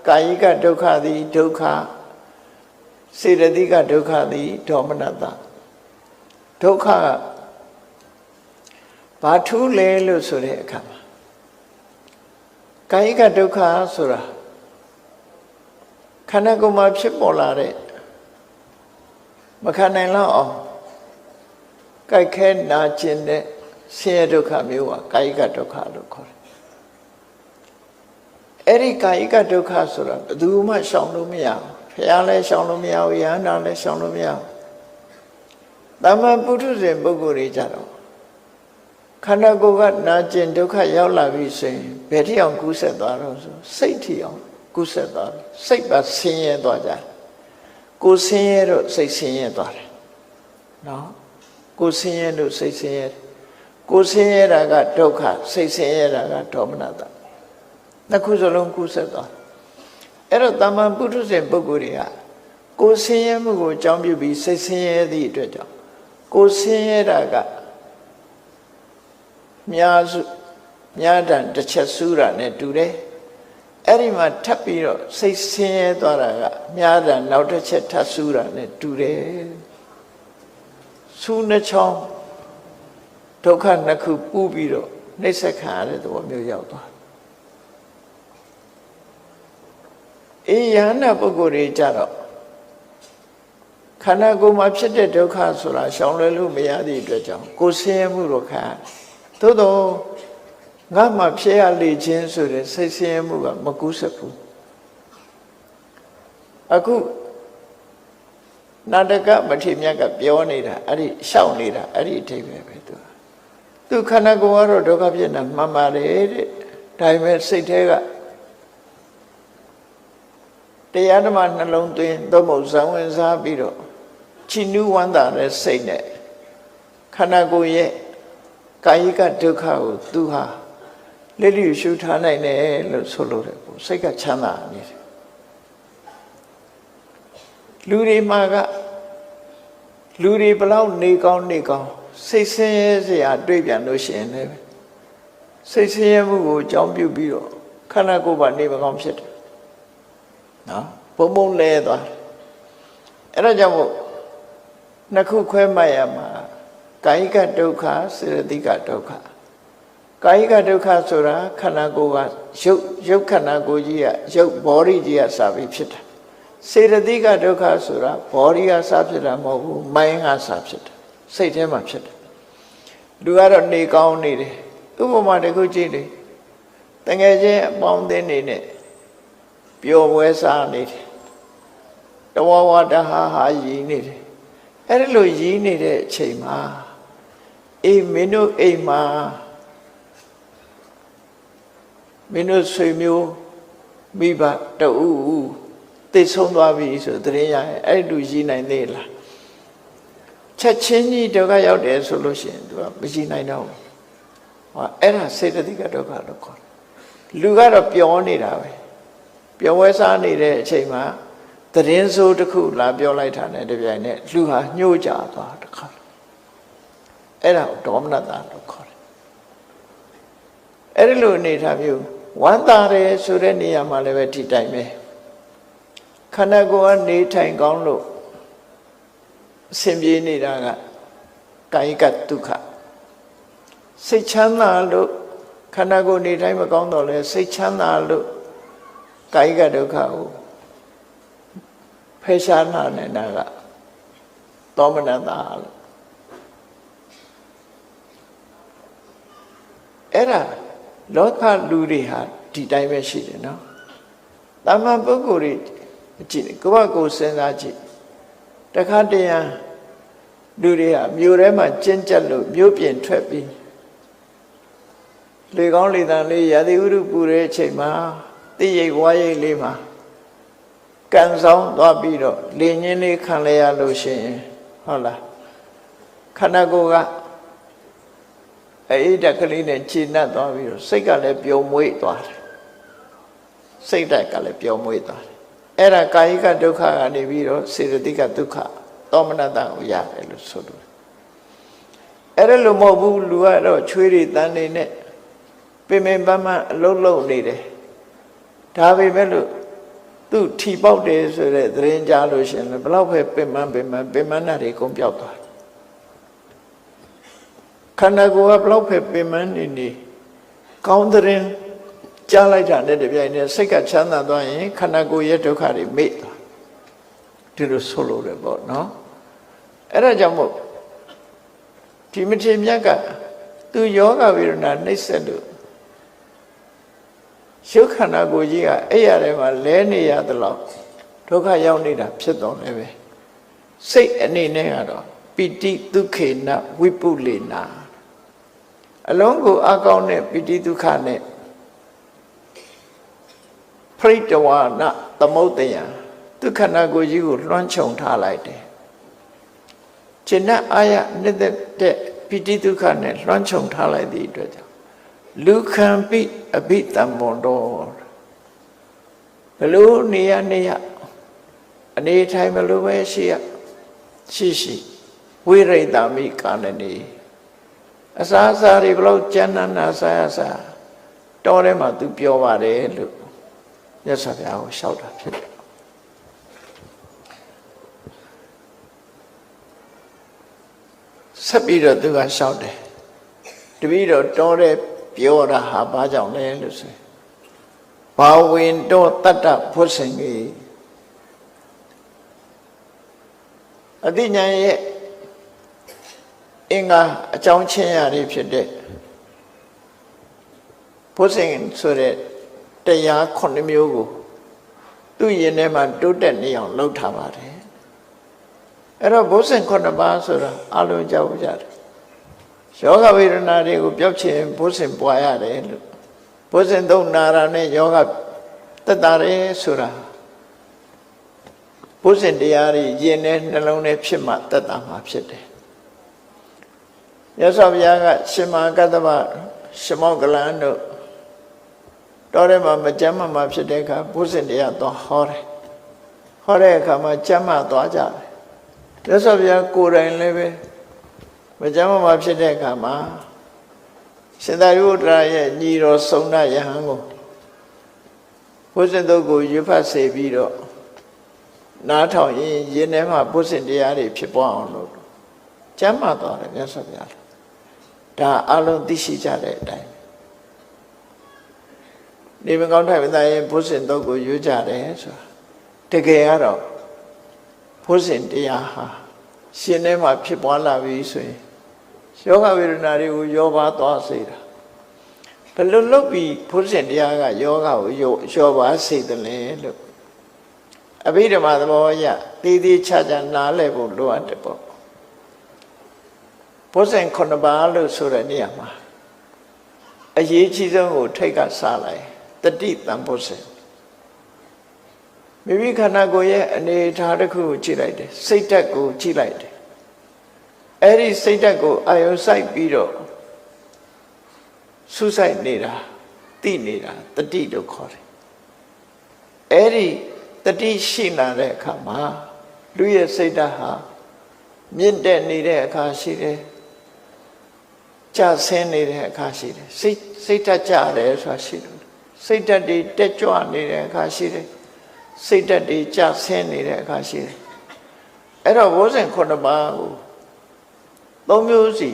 ကကာယိကဒုက္ခသည်ဒုက္ခစေတသိကဒုက္ခသည်ဒေါမနတဒုက္ခဘာထူးလဲလို့ဆိုတဲ့အခါမှာကာယိကဒုက္ခဆိုတာခန္ဓာကိုယ်မှာဖြစ်ပေါ်လာတဲ့မခံနိုင်လောက်အောင်ကြိုက်ခဲနာကျင်တဲ့ ဆင်းရဲဒုက္ခမျိုးကကာယကဒုက္ခလို့ခေါ်တယ်အဲ့ဒီကာယကဒုက္ခဆိုတာဘယ်သူမှရှောင်လို့မရဘူးဖះလည်းရှောင်လို့မရဘူးယဟန္တာလည်းရှောင်လို့မရဘူးသမ္မာပုထုဇဉ်ပုဂ္ဂိုလ်တွေကြတော့ခန္ဓာကိုယ်ကနာကျင်ဒုက္ခရောက်လာပြီဆိုရင်ဘယ်ထိအောင်ကူးဆက်သွားတော့ဆိုစိတ်ထိအောင်ကူးဆက်သွားပြီစိတ်ပါဆင်းရဲသွားကြကိုယ်ဆင်းရဲတော့စိတ်ဆင်းရဲသွားတယ်နော်ကိုယ်ဆင်းရဲလို့စိတ်ဆင်းရဲကိုယ်ဆင်းရဲတာကဒုက္ခစိတ်ဆင်းရဲတာကဒေါမနတနှစ်ခုစလုံးကူးဆက်သွားအဲ့တော့တမ္မာပုထုဇဉ်ပုဂ္ဂိုလ်တွေကကိုယ်ဆင်းရဲမှုကိုအကြောင်းပြုပြီးစိတ်ဆင်းရဲသည့်အတွက်ကြောင့်ကိုယ်ဆင်းရဲတာကများတန်တစ်ချက်ဆူးတာနဲ့တူတယ်အဲ့ဒီမှာထပ်ပြီးတော့စိတ်ဆင်းရဲသွားတာကများတန်နောက်တစ်ချက်ထပ်ဆူးတာနဲ့တူတယ်ဆူးနှချောင်းဒုက္ခနှစ်ခုပူးပြီးတော့နှိစ္စခံရတဲ့သဘောမျိုးရောက်သွားအေးယန္နာပုဂ္ဂိုလ်တွေကြတော့ခန္ဓာကိုယ်မှာဖြစ်တဲ့ဒုက္ခဆိုတာရှောင်လွှဲလို့မရသည့်အတွက်ကြောင့်ကိုယ်ဆင်းရဲမှုတော့ခံရတယ်သို့တော့ငါမှဖြစ်ရလေခြင်းဆိုတဲ့စိတ်ဆင်းရဲမှုကမကူးဆက်ဘူးအခုနာတကမထေမြတ်ကပြောနေတာအဲ့ဒီရှောက်နေတာအဲ့ဒီအထိပ္ပယ်ပဲသူခန္ဓာကိုယ်ကတော့ဒုက္ခဖြစ်နေတာမှန်ပါတယ်တဲ့ဒါပေမဲ့စိတ်ထဲကတရားဓမ္မနှလုံးသွင်းသို့မဟုတ်ဇံဝင်စားပြီးတော့ချီနူးဝမ်းသာတဲ့စိတ်နဲ့ခန္ဓာကိုယ်ရဲ့ကာယကဒုက္ခကိုသူဟာလက်လျူရှုထားနိုင်တယ်လို့ဆိုလို့တယ်ပေါ့စိတ်ကချမ်းသာနေတယ်လူတွေမှာကလူတွေဘလောက်နေကောင်းစိတ်ဆင်းရဲစရာတွေ့ပြန်လို့ရှိရင်လည်းစိတ်ဆင်းရဲမှုကိုအကြောင်းပြုပြီးတော့ခန္ဓာကိုယ်ပါနေမကောင်းဖြစ်တယ်နော်ပုံလဲသွားအဲ့ဒါကြောင့်မို့နှစ်ခုခွဲမှတ်ရမှာကာယကဒုက္ခစေတသိကဒုက္ခကာယကဒုက္ခဆိုတာခန္ဓာကိုယ်ကရုပ်ခန္ဓာကိုယ်ကြီးကရုပ် body ကြီးကစပြီးဖြစ်တာစေတသိကဒုက္ခဆိုတာ body ကစဖြစ်တာမဟုတ်ဘူး mind ကစဖြစ်တာစိတ်ထဲမှာဖြစ်တယ်လူကတော့နေကောင်းနေတယ်ဥပမာတစ်ခုကြည့်လေတကယ်ချင်းအပေါင်းအသင်းနေနဲ့ပျော်ပွဲစားနေတယ်တဝဝတဟာဟာရည်နေတယ်အဲ့ဒါလိုရည်နေတဲ့အချိန်မှာအေးမင်းတို့အိမ်မှာမင်းတို့ဆွေမျိုးမိဘတူသိဆုံးသွားပြီဆိုတရင်ရအဲ့တူရည်နိုင်သေးလားချက်ချင်းကြီးဒုက္ခရောက်တယ်ဆိုလို့ရှိရင်သူကမရည်နိုင်တော့ဘူးဟောအဲ့ဒါစေတသိကဒုက္ခလို့ခေါ်တယ်လူကတော့ပျော်နေတာပဲပျော်ဝဲစားနေတဲ့အချိန်မှာသတင်းဆိုးတစ်ခုလာပြောလိုက်တာနဲ့တပြိုင်နက်လူဟာညှို့ကြသွားတခါအဲ့ဒါဒေါမနတလို့ခေါ်တယ်အဲ့ဒီလိုအနေထားမျိုးဝမ်းသာတယ်ဆိုတဲ့နေရာမှာလည်းပဲဒီတိုင်းပဲခန္ဓာကိုယ်ကနေထိုင်ကောင်းလို့အစဉ်ပြေနေတာကကာယကဒုက္ခစိတ်ချမ်းသာလို့ခန္ဓာကိုယ်နေတိုင်းမကောင်းတော့လဲစိတ်ချမ်းသာလို့ကာယကဒုက္ခကိုဖယ်ရှားနိုင်တာကသောမနတလို့အဲ့ဒါလောကလူတွေဟာဒီတိုင်းပဲရှိတယ်နော်တာမန်ပုဂ္ဂိုလ်တွေကြည့်ကိုယ့်ဘကိုယ်စဉ်းစားကြည့်တခါတရံလူတွေကမြို့ထဲမှာကျဉ်ကျက်လို့မြို့ပြင်ထွက်ပြီးလေကောင်းလေတန်လေးရာသီဥတုပူတဲ့အချိန်မှာတိရိပ်ဝါရိပ်လေးမှာကန်ဆောင်သွားပြီးတော့လေညင်းလေးခံလဲရလို့ရှိရင်ဟုတ်လားခန္ဓာကိုယ်ကအဲ့တက်ကလေးနဲ့ခြေနှက်သွားပြီးတော့စိတ်ကလည်းပျော်မွေ့သွားတယ်စိတ်ဓာတ်ကလည်းပျော်မွေ့သွားတယ်အဲ့ဒါကာယကဒုက္ခကနေပြီးတော့စေတသိကဒုက္ခသောမနတကိုရတယ်လို့ဆိုလို့အဲ့ဒါလိုမဟုတ်ဘူးလူကတော့ချွေးတွေတန်းနေနဲ့ပင်ပင်ပန်းပန်းအလုံးလုံးနေတယ်ဒါပေမဲ့လို့သူ့ထီပေါက်တယ်ဆိုတဲ့သတင်းကြားလို့ရှင်ဘလောက်ပဲပင်ပန်းနာတွေကုန်ပြောက်သွားခန္ဓာကိုယ်ကဘလောက်ပဲပင်ပန်းနေကောင်းတဲ့ကြားလိုက်တာနဲ့တပြိုင်နက်စိတ်ကချမ်းသာသွားရင်ခန္ဓာကိုယ်ရဲ့ဒုက္ခတွေမေ့သွားဒီလိုဆိုလို့ရပေါ့နော်အဲ့ဒါကြောင့်မို့ဒီမထေမြတ်က သူယောဂဝေဒနာနှိမ့်ဆက်လို့ရှုခန္ဓာကိုယ်ကြီးကအဲ့ရထဲမှာလဲနေရသလောက်ဒုက္ခရောက်နေတာဖြစ်တော့လည်းပဲစိတ်အနေနဲ့ကတော့ပိတိဒုက္ခေနဝိပုလေနာအလုံးကိုအကောင်းတဲ့ပိတိဒုက္ခနဲ့ပရိတဝါနသမုဒ္ဒယဒုက္ခနာကိုယ်ကြီးကိုလွှမ်းခြုံထားလိုက်တယ်จิตအာရနေတဲ့ပိတိဒုက္ခနဲ့လွှမ်းခြုံထားလိုက်သည့်အတွက်ကြောင့်လူခံပိအဘိတံမောတော်ဘလို့နေရအနေထိုင်ဘလို့ပဲရှိဝိရိတမိကာနနေအစာအစာတွေဘလို့ကျမ်းနာစားတော်ထဲမှာသူပြောပါတယ်လို့မြတ်စွာဘုရားကိုလျှောက်တာဖြစ်တယ်ဆက်ပြီးတော့သူကလျှောက်တယ်တပည့်တော်တော်တဲ့ပြောတာဟာဘာကြောင့်လဲလို့ဆိုဘာဝင်တော့တတ္တဘုဆင်ကြီးအတိညာရဲ့အင်္ဂါအကြောင်းချင်းရာတွေဖြစ်တဲ့ဘုဆင်ဆိုတဲ့တရား9မျိုးကိုသူ့ရင်ထဲမှာတိုးတက်နေအောင်လုပ်ထားပါတယ်အဲ့တော့ဘုဆင်9ပါးဆိုတာအလုံးကြောက်ကြတယ်ယောဂဝေဒနာတွေကိုပြောက်ချင်ဘုဆင်ပွားရတယ်လို့ဘုဆင်သုံးနာရာနဲ့ယောဂတက်တာရဲဆိုတာဘုဆင်တရားတွေရင်ထဲနှလုံးထဲဖြစ်မှတက်တာမှာဖြစ်တယ်မြတ်စွာဘုရားကရှင်မကတ္တဗရှမောကလန်တို့တော်ထဲမှာမကြမ်းမှဖြစ်တဲ့အခါဘုဆင်တရားတော့ဟောတဲ့အခါမှာကြမ်းမှသွားကြတယ်မြတ်စွာဘုရားကိုယ်တိုင်လည်းပဲမကြမ်းမှဖြစ်တဲ့အခါမှာရှင်သာရိပုတ္တရာရဲ့ညီတော်ဆုံးနာယဟန်ကိုဘုဇင်တုတ်ကိုရွတ်ဖတ်စေပြီးတော့နားထောင်ရင်ရင်ထဲမှာဘုဇင်တရားတွေဖြစ်ပေါ်အောင်လို့ကျမ်းမှသွားတယ်မြတ်စွာဘုရားဒါအလုံးသိရှိကြတဲ့အတိုင်းနေမကောင်းထိုင်မသားရင်ဘုဇင်တုတ်ကိုရွတ်ကြတယ်ဆိုတာတကယ်ကတော့ဘုဇင်တရားဟာရှင်ထဲမှာဖြစ်ပွားလာပြီဆိုရင်ယောဂဝေဒနာတွေကိုယောပါသွားစေတာဘယ်လိုလုပ်ပြီးဘုဇင်တရားကယောဂကိုယောပါစေတယ်လဲလို့အဘိဓမ္မာသဘောအရတည်ချာနားလည်ဖို့လိုအပ်တယ်ပေါ့ဘုဇင်9ပါးလို့ဆိုတဲ့နေရာမှာအရေးကြီးဆုံးကိုထိတ်ကစားလိုက်တတိတံဘုဇင်မိမိခန္ဓာကိုယ်ရဲ့အနေအထားတစ်ခုကိုကြည့်လိုက်တယ်စိတ်ဓာတ်ကိုကြည့်လိုက်တယ်အဲ့ဒီစိတ်ဓာတ်ကိုအာယုံစိုက်ပြီးတော့စူးစိုက်နေတာသိနေတာတတိလို့ခေါ်တယ်အဲ့ဒီတတိရှိလာတဲ့အခါမှာလူရဲ့စိတ်ဓာတ်ဟာမြင့်တက်နေတဲ့အခါရှိတယ်ကျဆင်းနေတဲ့အခါရှိတယ်စိတ်ဓာတ်ကျတယ်ဆိုတာရှိတယ်စိတ်ဓာတ်တွေတက်ကြွနေတဲ့အခါရှိတယ်စိတ်ဓာတ်တွေကျဆင်းနေတဲ့အခါရှိတယ်အဲ့တော့ဘုဇင်9ပါးကို3မျိုးစီ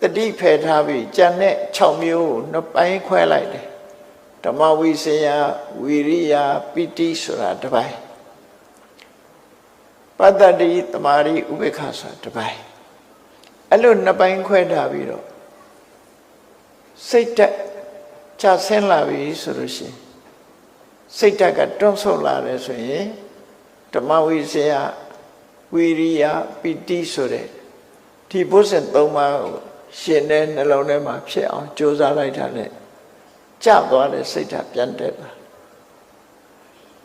တတိဖယ်ထားပြီးကျန်တဲ့6မျိုးကိုနှစ်ပိုင်းခွဲလိုက်တယ်ဓမ္မဝိစယဝီရိယပိတိဆိုတာတစ်ပိုင်းပတ္တတိတမာရိဥပေက္ခဆိုတာတစ်ပိုင်းအဲ့လိုနှစ်ပိုင်းခွဲထားပြီးတော့စိတ်ဓာတ်ကျဆင်းလာပြီဆိုလို့ရှိရင်စိတ်ဓာတ်ကတွန်းဆုတ်လာတယ်ဆိုရင်ဓမ္မဝိစယဝီရိယပိတိဆိုတဲ့ဒီဘုဇင်3ပါးကိုရှင်တဲ့နှလုံးထဲမှာဖြစ်အောင်ကြိုးစားလိုက်တာနဲ့ကြသွားတဲ့စိတ်ဓာတ်ပြန်တက်လာ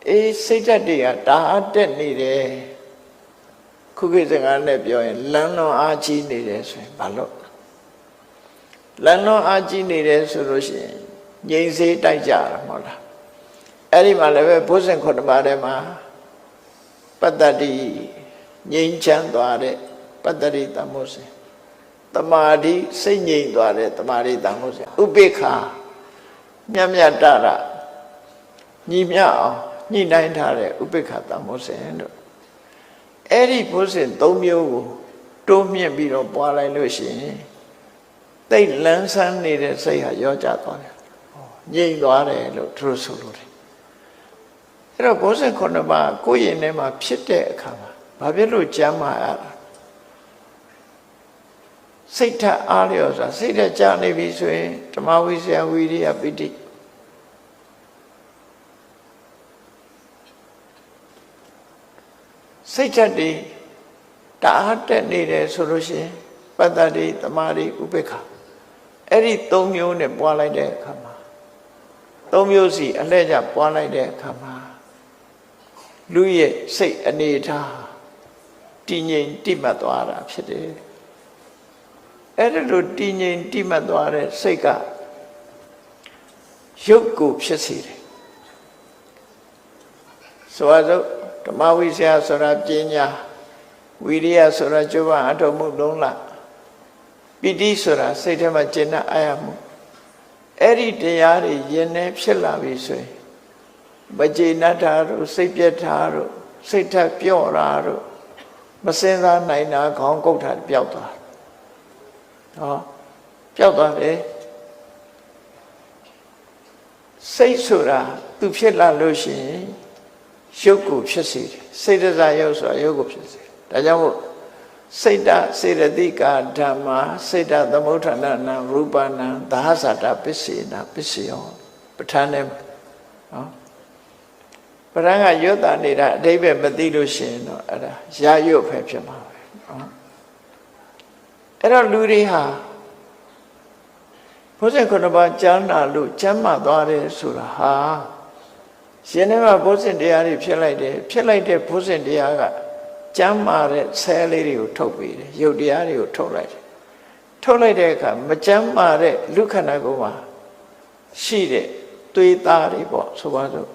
အေးစိတ်ဓာတ်တွေကတာအားတက်နေတယ်ခုခေတ်စကားနဲ့ပြောရင်လမ်းလွန်အားကြီးနေတယ်ဆိုရင်ဘာလို့လမ်းလွန်အားကြီးနေတယ်ဆိုလို့ရှိရင်ငြိမ်စေးတိုက်ကြတာမဟုတ်လားအဲ့ဒီမှာလည်းပဲဘုဇင်9ပါးထဲမှာပတ္တတိငြိမ်ချမ်းသွားတဲ့ပတ္တရိတမောစေတမာတိစိတ်ငြိမ်သွားတဲ့တမာရိတမောစေဥပေက္ခမြတ်မြတ်တရညီမြအောင်ညှိနှိုင်းထားတဲ့ဥပေက္ခတမောစေတို့အဲ့ဒီဘုဇင်3မျိုးကိုတိုးမြင့်ပြီးတော့ပွားလိုက်လို့ရှိရင်တိတ်လန်းဆန်းနေတဲ့စိတ်ဟာရောကျသွားတယ်ငြိမ်သွားတယ်လို့သူတို့ဆိုလို့တယ်အဲ့တော့ဘုဇင်9ပါးကိုယ့်ရင်ထဲမှာဖြစ်တဲ့အခါမှာဘာဖြစ်လို့ကြမ်းမာရတာ စိတ်ထအားလျော်စွာစိတ်ထကြနေပြီဆိုရင်ဓမ္မဝိဇ္ဇာဝိရိယပိဋိစိတ်ဓာတ်တွေတအားတက်နေတယ်ဆိုလို့ရှိရင်ပတ္တတိသမာဓိဥပေက္ခအဲ့ဒီ၃မျိုးနဲ့ပွားလိုက်တဲ့အခါမှာ၃မျိုးစီအလှည့်ကျပွားလိုက်တဲ့အခါမှာလူရဲ့စိတ်အနေထားတည်ငြိမ်တိမှတ်သွားတာဖြစ်တယ်အဲ့ဒါလိုတည်ငြိမ်တိမှတ်သွားတဲ့စိတ်ကရုပ်ကိုဖြစ်စေတယ်ဆိုတော့ဓမ္မဝိဇ္ဇာဆိုတာပညာဝိရိယဆိုတာကြိုးပမ်းအထောက်မှုလုံးလပိဋိဆိုတာစိတ်ထဲမှာကျင့်တဲ့အာရမှုအဲ့ဒီတရားတွေယဉ်နေဖြစ်လာပြီဆိုရင်မကျေနပ်တာတို့စိတ်ပြတ်တာတို့စိတ်ထက်ပြော့တာတို့မစင်စားနိုင်တာခေါင်းကုတ်တာပျောက်သွားဟောပျောက်သွားတယ်စိတ်ဆိုတာသူဖြစ်လာလို့ရှိရင်ရုပ်ကိုဖြစ်စေတယ်စေတစာရုပ်ဆိုတာရုပ်ကိုဖြစ်စေတယ်ဒါကြောင့်မို့စိတ်တစေတသိကာဓမ္မာစိတ်တသမုဋ္ဌာဏနာရူပနာသာဟဇာတပစ္စေနာပစ္စယောပဋ္ဌာန်းနဲ့နော်ပဋ္ဌာန်းကရွတ်တာနေတာအဓိပ္ပာယ်မသိလို့ရှိရင်တော့အဲ့ဒါရာရွတ်ပဲဖြစ်မှာပဲနော်အဲ့တော့လူတွေဟာဘုဇင်ခုနှစ်ပါးကြားနာလို့ကျမ်းမာသွားတယ်ဆိုတာဟာရှင်ထဲမှာဘုဇင်တရားတွေဖြစ်လိုက်တယ်ဖြစ်လိုက်တဲ့ဘုဇင်တရားကကျမ်းမာတဲ့ဆဲလေးတွေကိုထုတ်ပေးတယ်ရုပ်တရားတွေကိုထုတ်လိုက်တယ်ထုတ်လိုက်တဲ့အခါမကျမ်းမာတဲ့လူခန္ဓာကိုယ်မှာရှိတဲ့သွေးသားတွေပေါ့ဆိုပါစို့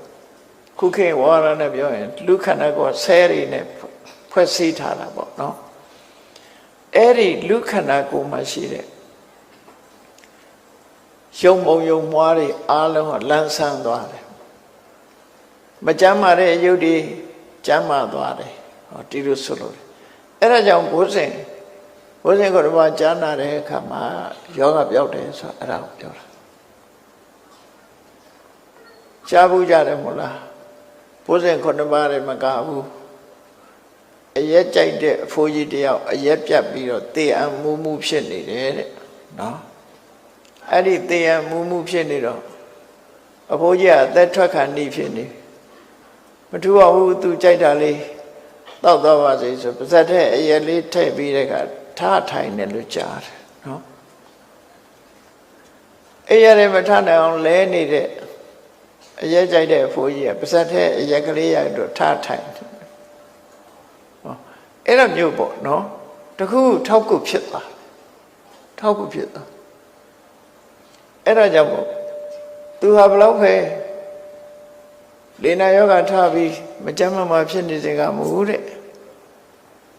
ခုခေတ်ဝါရနဲ့ပြောရင်လူခန္ဓာကိုယ်ဆဲတွေနဲ့ဖွဲ့စည်းထားတာပေါ့နော်အဲ့ဒီလူခန္ဓာကိုယ်မှာရှိတဲ့ရုပ်မုံရုံမွားတွေအားလုံးကလန်းဆန်းသွားတယ်မကျမ်းမာတဲ့ရုပ်တွေကျမ်းမာသွားတယ်ဟောဒီလိုဆိုလို့အဲ့ဒါကြောင့်ဘုဇင်ကိုယ်တော်ကြားနာတဲ့အခါမှာယောဂပြောက်တယ်ဆိုအဲ့ဒါကိုပြောတာကြားဘူးကြတယ်မို့လားဘုဇင်ခုနှစ်ပါးလည်းမကဘူးအရက်ကြိုက်တဲ့အဖိုးကြီးတယောက်အရက်ပြတ်ပြီးတော့တေအံမူးမှုဖြစ်နေတယ်တဲ့နော်အဲ့ဒီတေအံမူးမှုဖြစ်နေတော့အဖိုးကြီးကအသက်ထွက်ခါနေဖြစ်နေမထူပါဘူးသူကြိုက်တာလေးတောက်တော့ပါစေဆိုပါဇက်တဲ့အရက်လေးထည့်ပြီးတဲ့ကထားထိုင်တယ်လို့ကြားတယ်နော်အဲ့ရတဲ့မထနိုင်အောင်လဲနေတဲ့အရက်ကြိုက်တဲ့အဖိုးကြီးကပါဇက်တဲ့အရက်ကလေးရတော့ထားထိုင်တယ်ဟောအဲ့လိုမျိုးပေါ့နော်တခုထောက်ကုဖြစ်သွားထောက်ကုဖြစ်သွားအဲ့ဒါကြောင့်မို့သူဟာဘလောက်ပဲလေနာယောဂထားပြီးမကြမ်းမမာဖြစ်နေစေကမဟုတ်တဲ့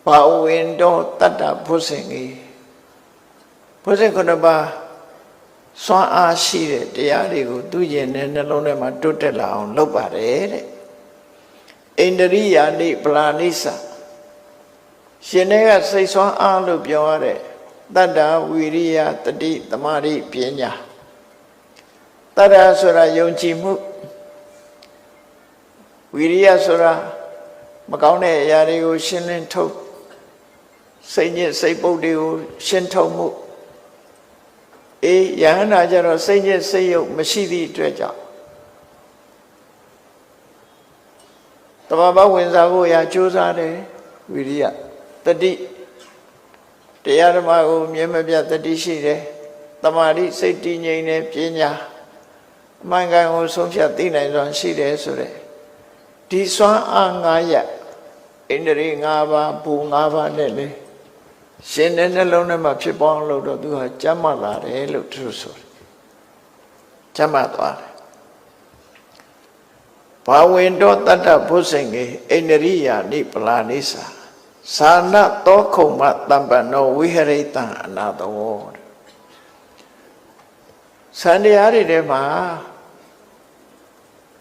ဘာဝင်တော့တတ္တဘုဇင်ကြီးဘုဇင်ခုနှစ်ပါးစွမ်းအားရှိတဲ့တရားတွေကိုသူကျင်တဲ့နှလုံးထဲမှာတွတ်တက်လာအောင်လုပ်ပါတယ်တဲ့ဣန္ဒရိယာနိပလာနိစ္စရှင်တွေကစိတ်စွမ်းအားလို့ပြောရတဲ့တတ္တဝိရိယတတိသမာဓိပညာတတ္တဆိုတာယုံကြည်မှုဝိရိယဆိုတာမကောင်းတဲ့အရာတွေကိုရှင်းလင်းထုတ်စိတ်ညစ်စိတ်ပုတ်တွေကိုရှင်းထုတ်မှုယဟန္တာကျတော့စိတ်ညစ်စိတ်ယုတ်မရှိသည့်အတွက်ကြောင့်တဘာဝဝင်စားဖို့ရာကြိုးစားတယ်ဝိရိယတတိတရားဓမ္မကိုမြဲမပြတ်တတိရှိတယ်တမာတိစိတ်တည်ငြိမ်တယ်ပညာအမှန်ကန်ကိုဆုံးဖြတ်သိနိုင်စွာရှိတယ်ဆိုတဲ့ဒီစွမ်းအား9ရပ်ဣန္ဒြေ5ပါးဘူ5ပါးနဲ့လေရှင်တဲ့နှလုံးထဲမှာဖြစ်ပေါင်းလို့တော့သူဟာကျမ်းမာလာတယ်လို့သူဆိုတယ်ကျမ်းမာသွားတယ်ဘာဝင်တော့တတ္တဘုဇင်ကြီးဣန္ဒြိယာနိပလာနိစာသာနတောခုံမတမ္ပနောဝိဟရိတံအနာတောစံတရားတွေထဲမှာ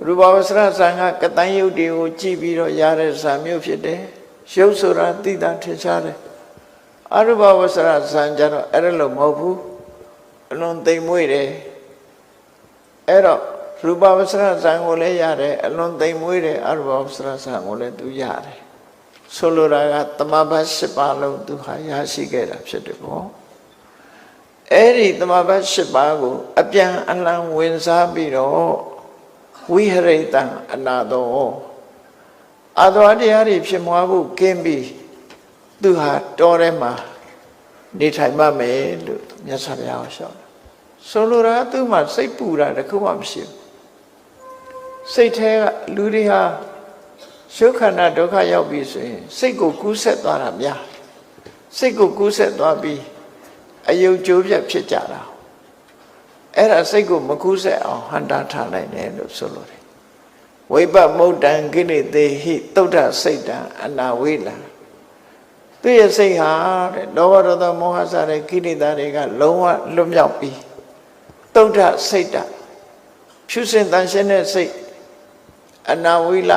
ရူပဝဆရဇံကကတန်ယုတ်တွေကိုကြည့်ပြီးတော့ရတဲ့ဇာမျိုးဖြစ်တယ်ရုပ်ဆိုတာသိတာထင်ရှားတယ်အရူပဝဆရဇံကျတော့အဲ့လိုမဟုတ်ဘူးအလွန်သိမ်မွေ့တယ်အဲ့တော့ရူပဝဆရဇံကိုလည်းရတယ်အလွန်သိမ်မွေ့တယ်အရူပဝဆရဇံကိုလည်းသူရတယ်ဆိုလိုတာကတမဘတ်၈ပါးလုံးသူဟာရရှိခဲ့တာဖြစ်တယ်ပေါ့ အဲ့ဒီသမဘတ်၈ပါးကိုအပြန်အလှန်ဝင်စားပြီးတော့ဝိဟရိတံအနာသောအာသဝတရားတွေဖြစ်မွားဖို့ကင်းပြီးသူဟာတောထဲမှာနေထိုင်မှမယ်လို့မြတ်စွာဘုရားဟောရှောက်တယ်ဆိုလိုတာသူ့မှာစိတ်ပူတာတခုမှမရှိဘူးစိတ်ထဲကလူတွေဟာရှုခန္ဓာဒုက္ခရောက်ပြီဆိုရင်စိတ်ကိုကူးဆက်သွားတာများစိတ်ကိုကူးဆက်သွားပြီးအယုတ်ကျိုးပြတ်ဖြစ်ကြတာအဲ့ဒါစိတ်ကိုမကူးဆက်အောင်ဟန်တာထားလိုက်တယ်လို့ဆိုလိုတယ်ဝိပမုတ်တံကိလေသေဟိသုဒ္ဓစိတ်တံအနာဝိလံသူရဲ့စိတ်ဟာတဲ့လောဘဒေါသမောဟစတဲ့ကိလေသာတွေကလုံးဝလွတ်မြောက်ပြီးသုဒ္ဓစိတ်တံဖြူစင်တန်ရှင်းတဲ့စိတ်အနာဝိလ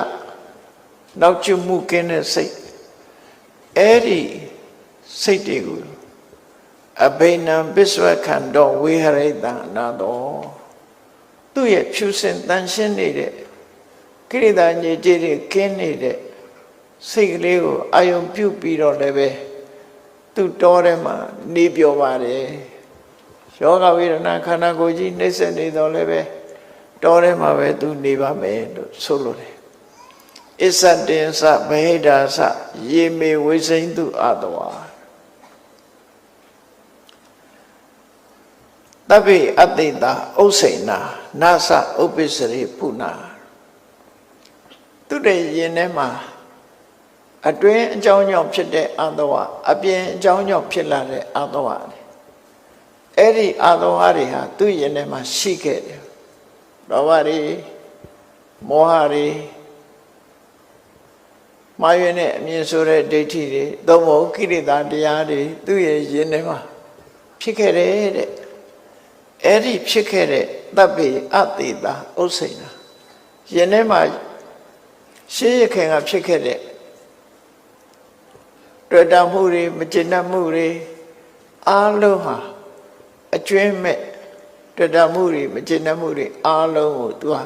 နောက်ကျွမှုကင်းတဲ့စိတ်အဲ့ဒီစိတ်တွေကိုအဘိနံပစ္စဝခန္တောဝိဟရိတံအနာတောသူ့ရဲ့ဖြူစင်တန်ရှင်းနေတဲ့ကိရိတာညစ်ကြေးတွေကင်းနေတဲ့စိတ်ကလေးကိုအာယုံပြုတ်ပြီးတော့လည်းပဲသူ့တောထဲမှာနေပြောပါတယ်ယောဂဝေဒနာခန္ဓာကိုယ်ကြီးနှိမ့်ဆက်နေတော့လည်းပဲတောထဲမှာပဲသူနေပါမယ်လို့ဆိုလိုတယ်အစ္ဆတင်္စဗဟိတာစယေမေဝိစိန်တုအတဝါတပိအတိတာဥစ္စေနာနာသဥပ္ပစ္စရိပုနာသူတည်းရင်ထဲမှာအတွင်းအကြောင်းကြောင့်ဖြစ်တဲ့အတဝါအပြင်အကြောင်းကြောင့်ဖြစ်လာတဲ့အတဝါအဲ့ဒီအတဝါတွေဟာသူ့ရင်ထဲမှာရှိခဲ့တယ်လောဘတွေမောဟတွေမာယွန်းနဲ့အမြင်ဆိုတဲ့ဒိဋ္ဌိတွေသို့မဟုတ်ကိလေသာတရားတွေသူ့ရဲ့ရင်ထဲမှာဖြစ်ခဲ့တယ်တဲ့အဲ့ဒီဖြစ်ခဲ့တဲ့တပ်ပိအတိတာဥစ္စေနာရင်ထဲမှာရှေးရခင်ကဖြစ်ခဲ့တဲ့တွေ့တာမှုတွေမကျေနပ်မှုတွေအားလုံးဟာအကျွင်းမဲ့တွေ့တာမှုတွေမကျေနပ်မှုတွေအားလုံးကိုသူက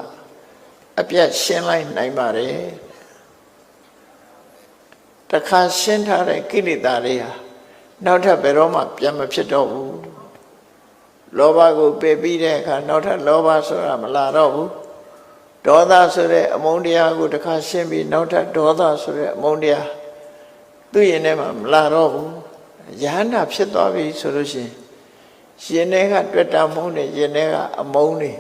အပြတ်ရှင်းလိုက်နိုင်ပါတယ်တခါရှင်းထားတဲ့ကိလေသာတွေဟာနောက်ထပ်ဘယ်တော့မှပြန်မဖြစ်တော့ဘူးလောဘကိုပယ်ပြီးတဲ့အခါနောက်ထပ်လောဘဆိုတာမလာတော့ဘူးဒေါသဆိုတဲ့အမုန်းတရားကိုတခါရှင်းပြီးနောက်ထပ်ဒေါသဆိုတဲ့အမုန်းတရားသူ့ရင်ထဲမှာမလာတော့ဘူးယဟန္တာဖြစ်သွားပြီဆိုလို့ရှိရင်ရင်ထဲကတွေ့တာမုန်းနဲ့ရင်ထဲကအမုန်းတွေ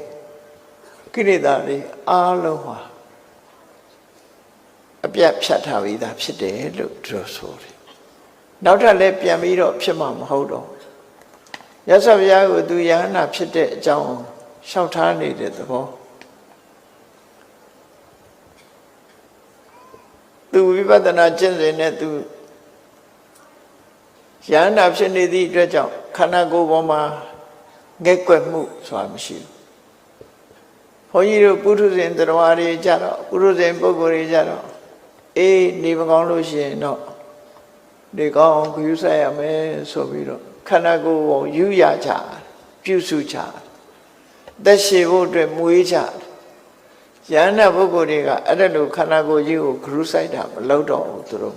ကိလေသာတွေအားလုံးဟာအပြတ်ဖြတ်ထားပြီးသားဖြစ်တယ်လို့ပြောဆိုတယ်နောက်ထပ်လည်းပြန်ပြီးတော့ဖြစ်မှာမဟုတ်တော့မြတ်စွာဘုရားကိုသူယဟန္တာဖြစ်တဲ့အကြောင်းလျှောက်ထားနေတဲ့သဘောသူဝိပဿနာကျင့်စဉ်နဲ့သူယဟန္တာဖြစ်နေသည့်အတွက်ကြောင့်ခန္ဓာကိုယ်ပေါ်မှာငဲ့ကွက်မှုဆိုတာမရှိဘူးဘုန်းကြီးတို့ပုထုဇဉ်တရားတွေကြတော့ပုထုဇဉ်ပုဂ္ဂိုလ်တွေကြတော့အေးနေမကောင်းလို့ရှိရင်တော့ဒီကောင်းဂရုစိုက်ရမယ်ဆိုပြီးတော့ခန္ဓာကိုယ်ကိုယူရကြပြုစုကြသက်ရှိဖို့အတွက်မွေးကြယန္တာပုဂ္ဂိုလ်တွေကအဲ့ဒါလိုခန္ဓာကိုယ်ကြီးကိုဂရုစိုက်တာမလုပ်တော့ဘူးသူတို့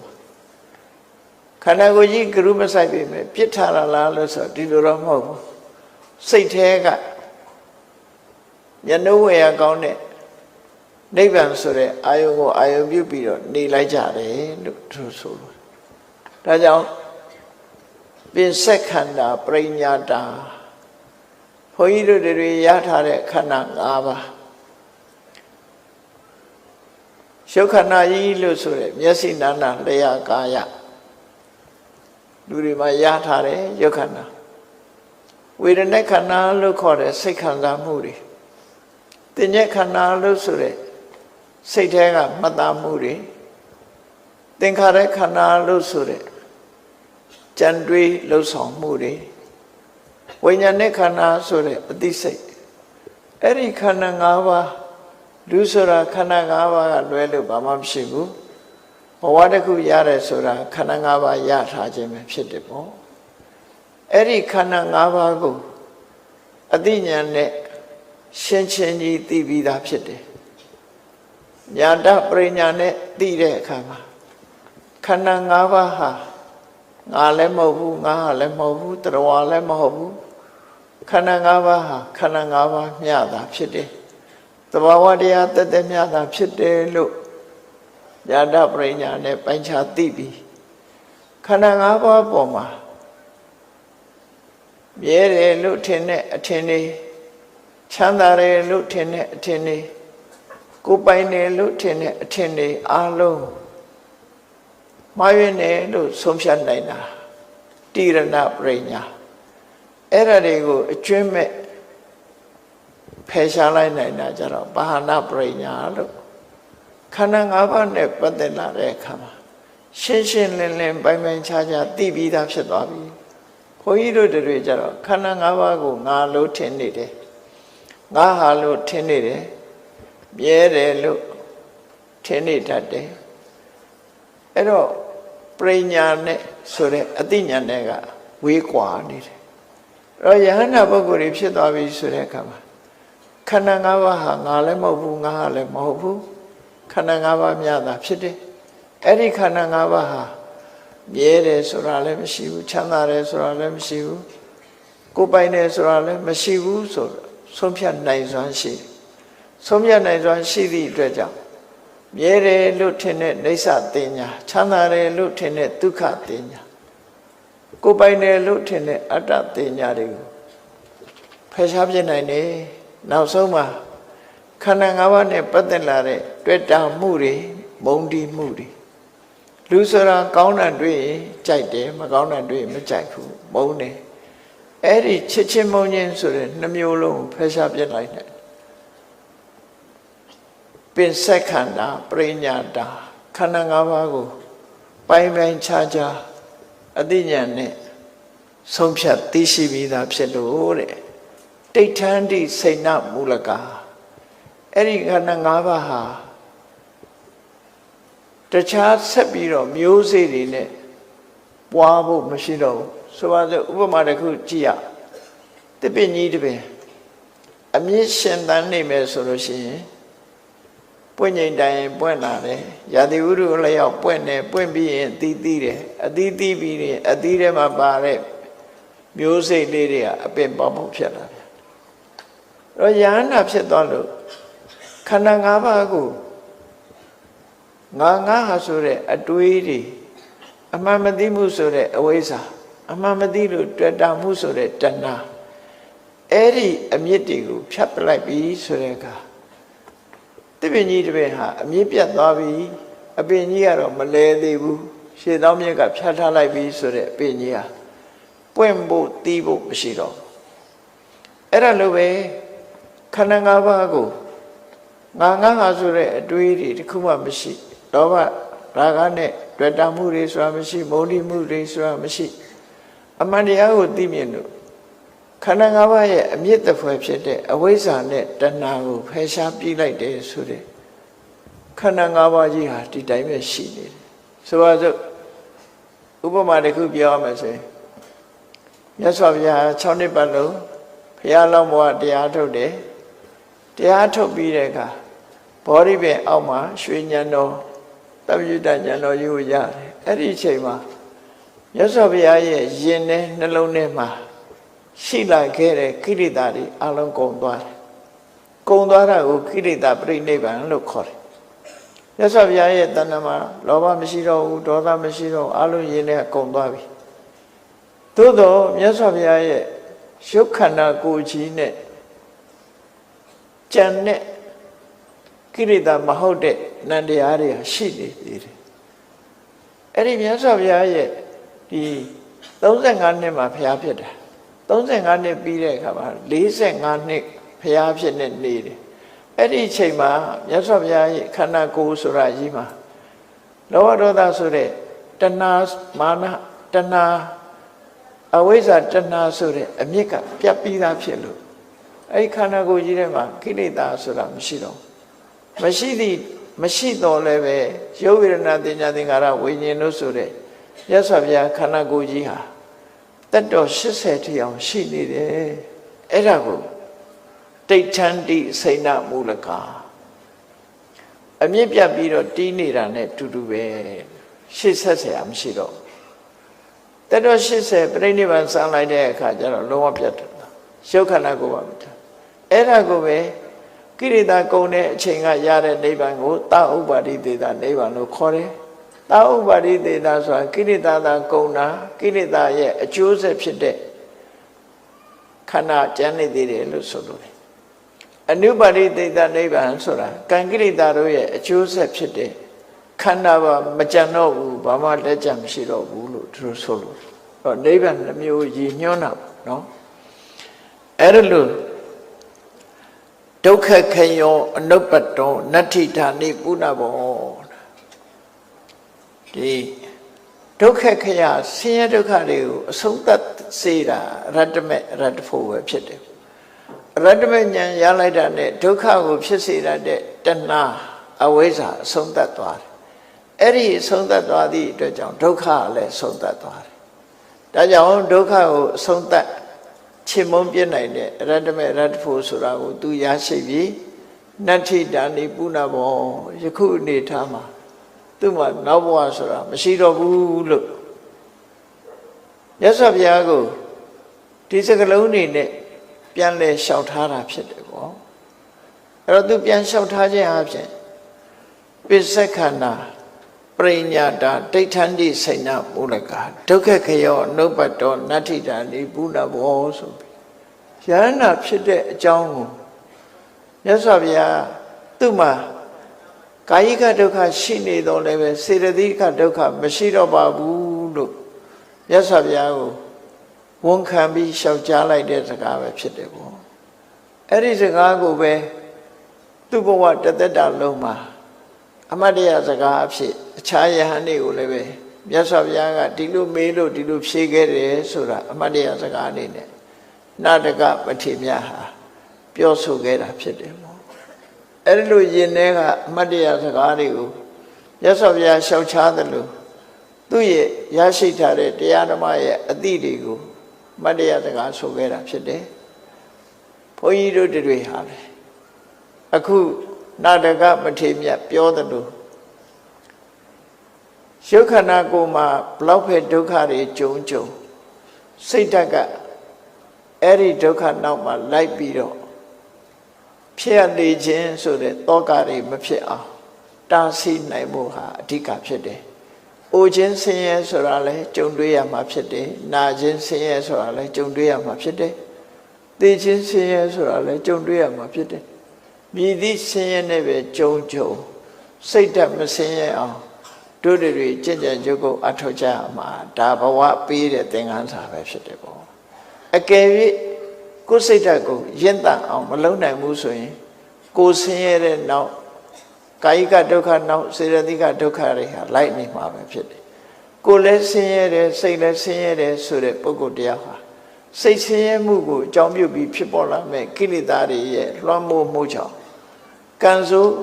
ခန္ဓာကိုယ်ကြီးဂရုမစိုက်ပြီမဲ့ပြစ်ထားလားလို့ဆိုဒီလိုတော့မဟုတ်ဘူးစိတ်ထဲကညနှုတ်ဝေရကောင်းတဲ့နိဗ္ဗာန်ဆိုတဲ့အာယုံကိုအာယုံပြုပြီးတော့နေလိုက်ကြတယ်လို့သူဆိုလို့ဒါကြောင့်ပင်ဆက်ခန္ဓာပရိညာတာဘုန်းကြီးတို့တွေရထားတဲ့ခန္ဓာ၅ပါးရှုခန္ဓာကြီးလို့ဆိုတဲ့မျက်စိနာနာလျှာကာယလူတွေမှာရထားတယ်ရုပ်ခန္ဓာဝေဒနာခန္ဓာလို့ခေါ်တဲ့စိတ်ခံစားမှုတွေသင်္ညက်ခန္ဓာလို့ဆိုတဲ့စိတ်ထဲကမှတ်သားမှုတွေသင်္ခါရခန္ဓာလို့ဆိုတဲ့ကြံတွေးလှုပ်ဆောင်မှုတွေဝိညာဉ်နဲ့ခန္ဓာဆိုတဲ့အသိစိတ်အဲ့ဒီခန္ဓာ၅ပါးလူဆိုတာခန္ဓာ၅ပါးကလွဲလို့ဘာမှမရှိဘူးဘဝတစ်ခုရတယ်ဆိုတာခန္ဓာ၅ပါးရထားခြင်းပဲဖြစ်တယ်ပေါ့အဲ့ဒီခန္ဓာ၅ပါးကိုအသိဉာဏ်နဲ့ရှင်းချင်းကြီးသိပြီးသားဖြစ်တယ်ညာတပရိညာနဲ့သိတဲ့အခါမှာခန္ဓာ၅ပါးဟာငါလည်းမဟုတ်ဘူးငါလည်းမဟုတ်ဘူးတရားလည်းမဟုတ်ဘူး ခန္ဓာ၅ပါးဟာခန္ဓာ၅ပါးမျှတာဖြစ်တယ်သဘာဝတရားတသက်မျှတာဖြစ်တယ်လို့ญาณပရိညာနဲ့ပိုင်းခြားသိပြီးခန္ဓာ၅ပါးပေါ်မှာမြဲတယ်လို့ထင်တဲ့အထင်တွေချမ်းသာတယ်လို့ထင်တဲ့အထင်တွေကိုယ်ပိုင်တယ်လို့ထင်တဲ့အထင်တွေအားလုံးမှားယွင်းတယ်လို့ဆုံးဖြတ်နိုင်တာတိရဏပရိညာအဲ့ဒါတွေကိုအကျွမ်းမဲ့ဖယ်ရှားလိုက်နိုင်တာကြတော့ဘာဟာနာပရိညာလို့ခန္ဓာ၅ပါးနဲ့ပတ်သက်လာတဲ့အခါမှာရှင်းရှင်းလင်းလင်းပိုင်းပိုင်းခြားခြားသိပြီးသားဖြစ်သွားပြီဘုန်းကြီးတို့တွေကြတော့ခန္ဓာ၅ပါးကိုငါလို့ထင်နေတယ်ငါဟာလို့ထင်နေတယ်မြဲတယ်လို့ထင်နေတတ်တယ်အဲ့တော့ပရိညာနဲ့ဆိုတဲ့အသိဉာဏ်တွေကဝေးကွာနေတယ်အဲ့တော့ယဟန္တာပုဂ္ဂိုလ်တွေဖြစ်သွားပြီဆိုတဲ့အခါမှာခန္ဓာ၅ပါးဟာငါလည်းမဟုတ်ဘူးငါဟာလည်းမဟုတ်ဘူးခန္ဓာ၅ပါးမြတ်တာဖြစ်တယ်အဲ့ဒီခန္ဓာ၅ပါးဟာမြဲတယ်ဆိုတာလည်းမရှိဘူးချမ်းသာတယ်ဆိုတာလည်းမရှိဘူးကိုယ်ပိုင်တယ်ဆိုတာလည်းမရှိဘူးဆိုဆုံးဖြတ်နိုင်စွမ်းရှိတယ်ဆုံးဖြတ်နိုင်စွမ်းရှိသည့်အတွက်ကြောင့်မြဲတယ်လို့ထင်တဲ့နေဆတင်ညာချမ်းသာတယ်လို့ထင်တဲ့ဒုက္ခတင်ညာကိုယ်ပိုင်တယ်လို့ထင်တဲ့အတ္တတင်ညာတွေကိုဖယ်ရှားပြနိုင်တယ်နောက်ဆုံးမှာခန္ဓာ၅ပါးနဲ့ပတ်သက်လာတဲ့တွေ့တာမှုတွေမုန်းတီးမှုတွေလူဆိုတာကောင်းတာတွေ့ရင်ကြိုက်တယ်မကောင်းတာတွေ့ရင်မကြိုက်ဘူးမုန်းတယ်အဲ့ဒီချစ်ချင်းမုန်းခြင်းဆိုတဲ့နှမျိုးလုံးဖယ်ရှားပြလိုက်တယ်ပင်ဆက်ခန္ဓာပရိညာတာခန္ဓာ၅ပါးကိုပိုင်းပိုင်းခြားခြားအသိဉာဏ်နဲ့ဆုံးဖြတ်သိရှိပြီးသားဖြစ်လို့တဲ့တိဋ္ဌန္တိစိဏမူလကအဲ့ဒီခန္ဓာ၅ပါးဟာတခြားဆက်ပြီးတော့မျိုးစေ့တွေနဲ့ပွားဖို့မရှိတော့ဘူးဆိုပါစို့ဥပမာတစ်ခုကြည့်ရတပည့်ကြီးတပည့်အမြင့်ရှင်တန်းနေမယ်ဆိုလို့ရှိရင်ပွင့်ငိမ့်တိုင်းပွင့်လာတယ်ရာသီဥတုလျောက်ပွင့်တယ်ပွင့်ပြီးရင်အသီးသီးတယ်အသီးသီးပြီးရင်အသီးထဲမှာပါတဲ့မျိုးစိတ်လေးတွေကအပင်ပေါက်ပေါက်ဖြစ်လာတယ်တော့ယန္တာဖြစ်သွားလို့ခန္ဓာ၅ပါးကိုငါဟာဆိုတဲ့အတွေးတွေအမှန်မသိမှုဆိုတဲ့အဝိဇ္ဇာအမှန်မသိလို့တွေ့တာမှုဆိုတဲ့တဏှာအဲ့ဒီအမြစ်တွေကိုဖြတ်ပလိုက်ပြီဆိုတဲ့အခါတပည့်ကြီးတပည့်ဟာအမြင့်ပြတ်သွားပြီအပင်ကြီးကတော့မလဲသေးဘူးရှေ့သောမြစ်ကဖြတ်ထားလိုက်ပြီဆိုတဲ့အပင်ကြီးဟာပွင့်ဖို့တီးဖို့မရှိတော့အဲ့ဒါလိုပဲခန္ဓာ၅ပါးကိုငါဟာဆိုတဲ့အတွေးတွေတခုမှမရှိလောဘရာဂနဲ့တွေ့တာမှုတွေဆိုတာမရှိမုန်းတိမှုတွေဆိုတာမရှိအမှန်တရားကိုသိမြင်လို့ခန္ဓာ၅ပါးရဲ့အမြင့်တဖွယ်ဖြစ်တဲ့အဝိဇ္ဇာနဲ့တဏှာကိုဖယ်ရှားပြလိုက်တယ်ဆိုတဲ့ခန္ဓာ၅ပါးကြီးဟာဒီတိုင်းပဲရှိနေတယ်ဆိုပါစို့ဥပမာတစ်ခုပြောရမယ်ဆိုရင်မြတ်စွာဘုရား6နှစ်ပတ်လုံးဘုရားလောင်းဘဝတရားထုတ်တယ်တရားထုတ်ပြီးတဲ့အခါဘောဓိပင်အောက်မှာရွှေဉဏ်တော်တပ္ပယုတဉဏ်တော်ယူရတယ်အဲ့ဒီအချိန်မှာမြတ်စွာဘုရားရဲ့ရင်နဲ့နှလုံးထဲမှာရှိလာခဲ့တဲ့ကိလေသာတွေအလုံးကုန်သွားတယ်။ကုန်သွားတာကိုကိလေသာပြိဋိဘံလို့ခေါ်တယ်။မြတ်စွာဘုရားရဲ့တဏ္ဍာမှာလောဘမရှိတော့ဘူးဒေါသမရှိတော့အလုံးရင်နဲ့ကုန်သွားပြီ။သို့တော့မြတ်စွာဘုရားရဲ့ရုပ်ခန္ဓာကိုယ်ကြီးနဲ့ကြံတဲ့ကိလေသာမဟုတ်တဲ့နန္တရားတွေရှိနေသေးတယ်။အဲ့ဒီမြတ်စွာဘုရားရဲ့ဒီ35နှစ်မှာဘုရားဖြစ်တာ35နှစ်ပြီးတဲ့အခါမှာ45နှစ်ဘုရားဖြစ်နေတယ်အဲ့ဒီအချိန်မှာမြတ်စွာဘုရားရဲ့ခန္ဓာကိုယ်ဆိုတာကြီးမှာလောဘဒေါသဆိုတဲ့တဏှာမာနတဏှာအဝိဇ္ဇာတဏှာဆိုတဲ့အမြစ်ကပြတ်ပြီးသားဖြစ်လို့အဲ့ဒီခန္ဓာကိုယ်ကြီးထဲမှာကိလေသာဆိုတာမရှိတော့မရှိတော့လည်းပဲရုပ်ဝေဒနာသင်ညာသင်္ခါရဝိညာဉ်လို့ဆိုတဲ့မြတ်စွာဘုရားခန္ဓာကိုယ်ကြီးဟာတတ်တော်80ထိအောင်ရှိနေတယ်အဲ့ဒါကိုတိဋ္ဌန္တိစိဏမူလကအမြင့်ပြတ်ပြီးတော့တီးနေတာနဲ့တူတူပဲရှေ့ဆက်เสียမရှိတော့တတ်တော်80ပြိဋိနိဗ္ဗာန်စံလိုက်တဲ့အခါကျတော့လုံးဝပြတ်တယ် ရုပ်ခန္ဓာကိုယ်ပါမထားအဲ့ဒါကိုပဲကိရိတာကုန်တဲ့အချိန်ကရတဲ့နိဗ္ဗာန်ကိုတာဥပါရိသေတာနိဗ္ဗာန်လို့ခေါ်တယ်တာဥပါရိသေတာဆိုတာကိရိတာသာကုန်တာကိရိတာရဲ့အကျိုးဆက်ဖြစ်တဲ့ခန္ဓာကျန်နေသေးတယ်လို့ဆိုလို့အနုပါရိသေတာနိဗ္ဗာန်ဆိုတာကံကိရိတာတို့ရဲ့အကျိုးဆက်ဖြစ်တဲ့ခန္ဓာပါမကြံတော့ဘူးဘာမှလက်ကြံမရှိတော့ဘူးလို့သူတို့ဆိုလို့တော့နိဗ္ဗာန်နှမျိုးရည်ညွှန်းတာပေါ့နော်အဲ့ဒါလို့ဒုက္ခခယောအနုပ္ပတောနတ္ထိဌာနိပုဏ္ဏဘောဒီဒုက္ခခယဆင်းရဲဒုက္ခတွေကိုအဆုံးသတ်စေတာရတ္တမေရတ္တဖို့ပဲဖြစ်တယ်ရတ္တမေဉာဏ်ရလိုက်တာနဲ့ဒုက္ခကိုဖြစ်စေတတ်တဲ့တဏှာအဝိဇ္ဇာအဆုံးသတ်သွားတယ်အဲ့ဒီအဆုံးသတ်သွားသည့်အတွက်ကြောင့်ဒုက္ခလည်းဆုံးသတ်သွားတယ်ဒါကြောင့်ဒုက္ခကိုအဆုံးသတ်ချေမုန်းပြနိုင်တဲ့ရတ္တမေရတ္တဖို့ဆိုတာကိုသူရရှိပြီးနတ္ထိတာနိပုဏ္ဏဘောယခုအနေထားမှာသူ့မှာနောက်ဘဝဆိုတာမရှိတော့ဘူးလို့မြတ်စွာဘုရားကိုဒီစကလုံးနေနဲ့ပြန်လဲလျှောက်ထားတာဖြစ်တယ်ပေါ့အဲ့တော့သူပြန်လျှောက်ထားခြင်းအပြင်ပစ္စခန္ဓာပရိညာတာဒိဋ္ဌန္တိစိဏမူလကဒုက္ခခယောအနုပ္ပတောနတ္ထိတာနိပုဏ္ဏဘောဆိုပြီးယန္နာဖြစ်တဲ့အကြောင်းကိုမြတ်စွာဘုရားသူ့မှာကာယိကဒုက္ခရှိနေတော့လည်းပဲစေတသိကဒုက္ခမရှိတော့ပါဘူးလို့မြတ်စွာဘုရားကိုဝန်ခံပြီးလျှောက်ကြားလိုက်တဲ့စကားပဲဖြစ်တယ်ပေါ့အဲ့ဒီစကားကိုပဲသူ့ဘဝတသက်တာလုံးမှာအမတ်တရားစကားအဖြစ်အခြားယဟန်တွေကိုလည်းပဲမြတ်စွာဘုရားကဒီလိုမေးလို့ဒီလိုဖြေခဲ့တယ်ဆိုတာအမတ်တရားစကားအနေနဲ့နာတကပတိမြတ်ဟာပြောဆိုခဲ့တာဖြစ်တယ်ပေါ့အဲ့ဒီလိုယင်ထဲကအမတ်တရားစကားတွေကိုမြတ်စွာဘုရားလျှောက်ချတယ်လို့သူ့ရဲ့ရရှိထားတဲ့တရားဓမ္မရဲ့အသည့်တွေကိုမတ်တရားစကားဆိုခဲ့တာဖြစ်တယ်ဘုန်းကြီးတို့တွေဟာလေအခုနာတကပတိမြတ်ပြောတယ်လို့ရုပ်ခန္ဓာကိုယ်မှာဘလောက်ပဲဒုက္ခတွေကြုံစိတ်ဓာတ်ကအဲ့ဒီဒုက္ခနောက်မှာလိုက်ပြီးတော့ဖြစ်ရနေခြင်းဆိုတဲ့တောကတွေမဖြစ်အောင်တားဆီးနိုင်ဖို့ဟာအဓိကဖြစ်တယ်။အိုခြင်းဆင်းရဲဆိုတာလည်းကြုံတွေ့ရမှာဖြစ်တယ်။နာခြင်းဆင်းရဲဆိုတာလည်းကြုံတွေ့ရမှာဖြစ်တယ်။သိခြင်းဆင်းရဲဆိုတာလည်းကြုံတွေ့ရမှာဖြစ်တယ်။မြည်သည့်ဆင်းရဲနဲ့ပဲကြုံစိတ်ဓာတ်မဆင်းရဲအောင်တို့တွေကြင်ကြံကြုတ်ကိုအထောက်ကြရမှာဒါဘဝပေးတဲ့သင်္ကန်းစာပဲဖြစ်တယ်ပေါ့အကယ်၍ကိုယ်စိတ်ဓာတ်ကိုရင့်တန်အောင်မလုံးနိုင်ဘူးဆိုရင်ကိုယ်ဆင်းရဲတဲ့နောက်ကာယိကဒုက္ခနောက်စေတသိကဒုက္ခတွေဟာလိုက်နေမှာပဲဖြစ်တယ်ကိုယ်လည်းဆင်းရဲတယ်စိတ်လည်းဆင်းရဲတယ်ဆိုတဲ့ပုဂ္ဂိုလ်တရားဟာစိတ်ဆင်းရဲမှုကိုအကြောင်းပြုပြီးဖြစ်ပေါ်လာမဲ့ကိလေသာတွေရဲ့လွှမ်းမိုးမှုကြောင့်ကံစိုး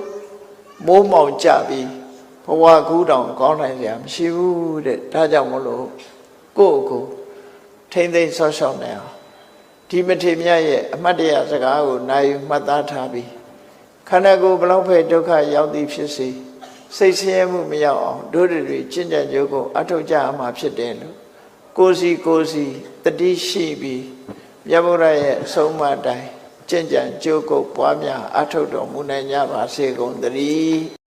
မိုးမောင်ကြပြီးဘဝကူးတောင်ကောင်းနိုင်စရာမရှိဘူးတဲ့ဒါကြောင့်မလို့ကိုယ့်ကိုထိမ့်သိမ့်ဆော့ရှော့နေအောင်ဒီမထေမြတ်ရဲ့အမတ်တရားစကားကိုနိုင်မှတ်သားထားပြီးခန္ဓာကိုယ်ဘလောက်ပဲဒုက္ခရောက်သည်ဖြစ်စေစိတ်ဆင်းရဲမှုမရောက်အောင်တို့တွေကျင့်ကြံကြုတ်ကိုအထောက်ကြအမှာဖြစ်တယ်လို့ကိုယ်စီတတိရှိပြီးမြတ်ဗုဒ္ဓရဲ့အဆုံးအမတိုင်းကျင့်ကြံကြုတ်ကိုပွားများအထောက်တော်မူနိုင်ကြပါစေကုန်သတည်း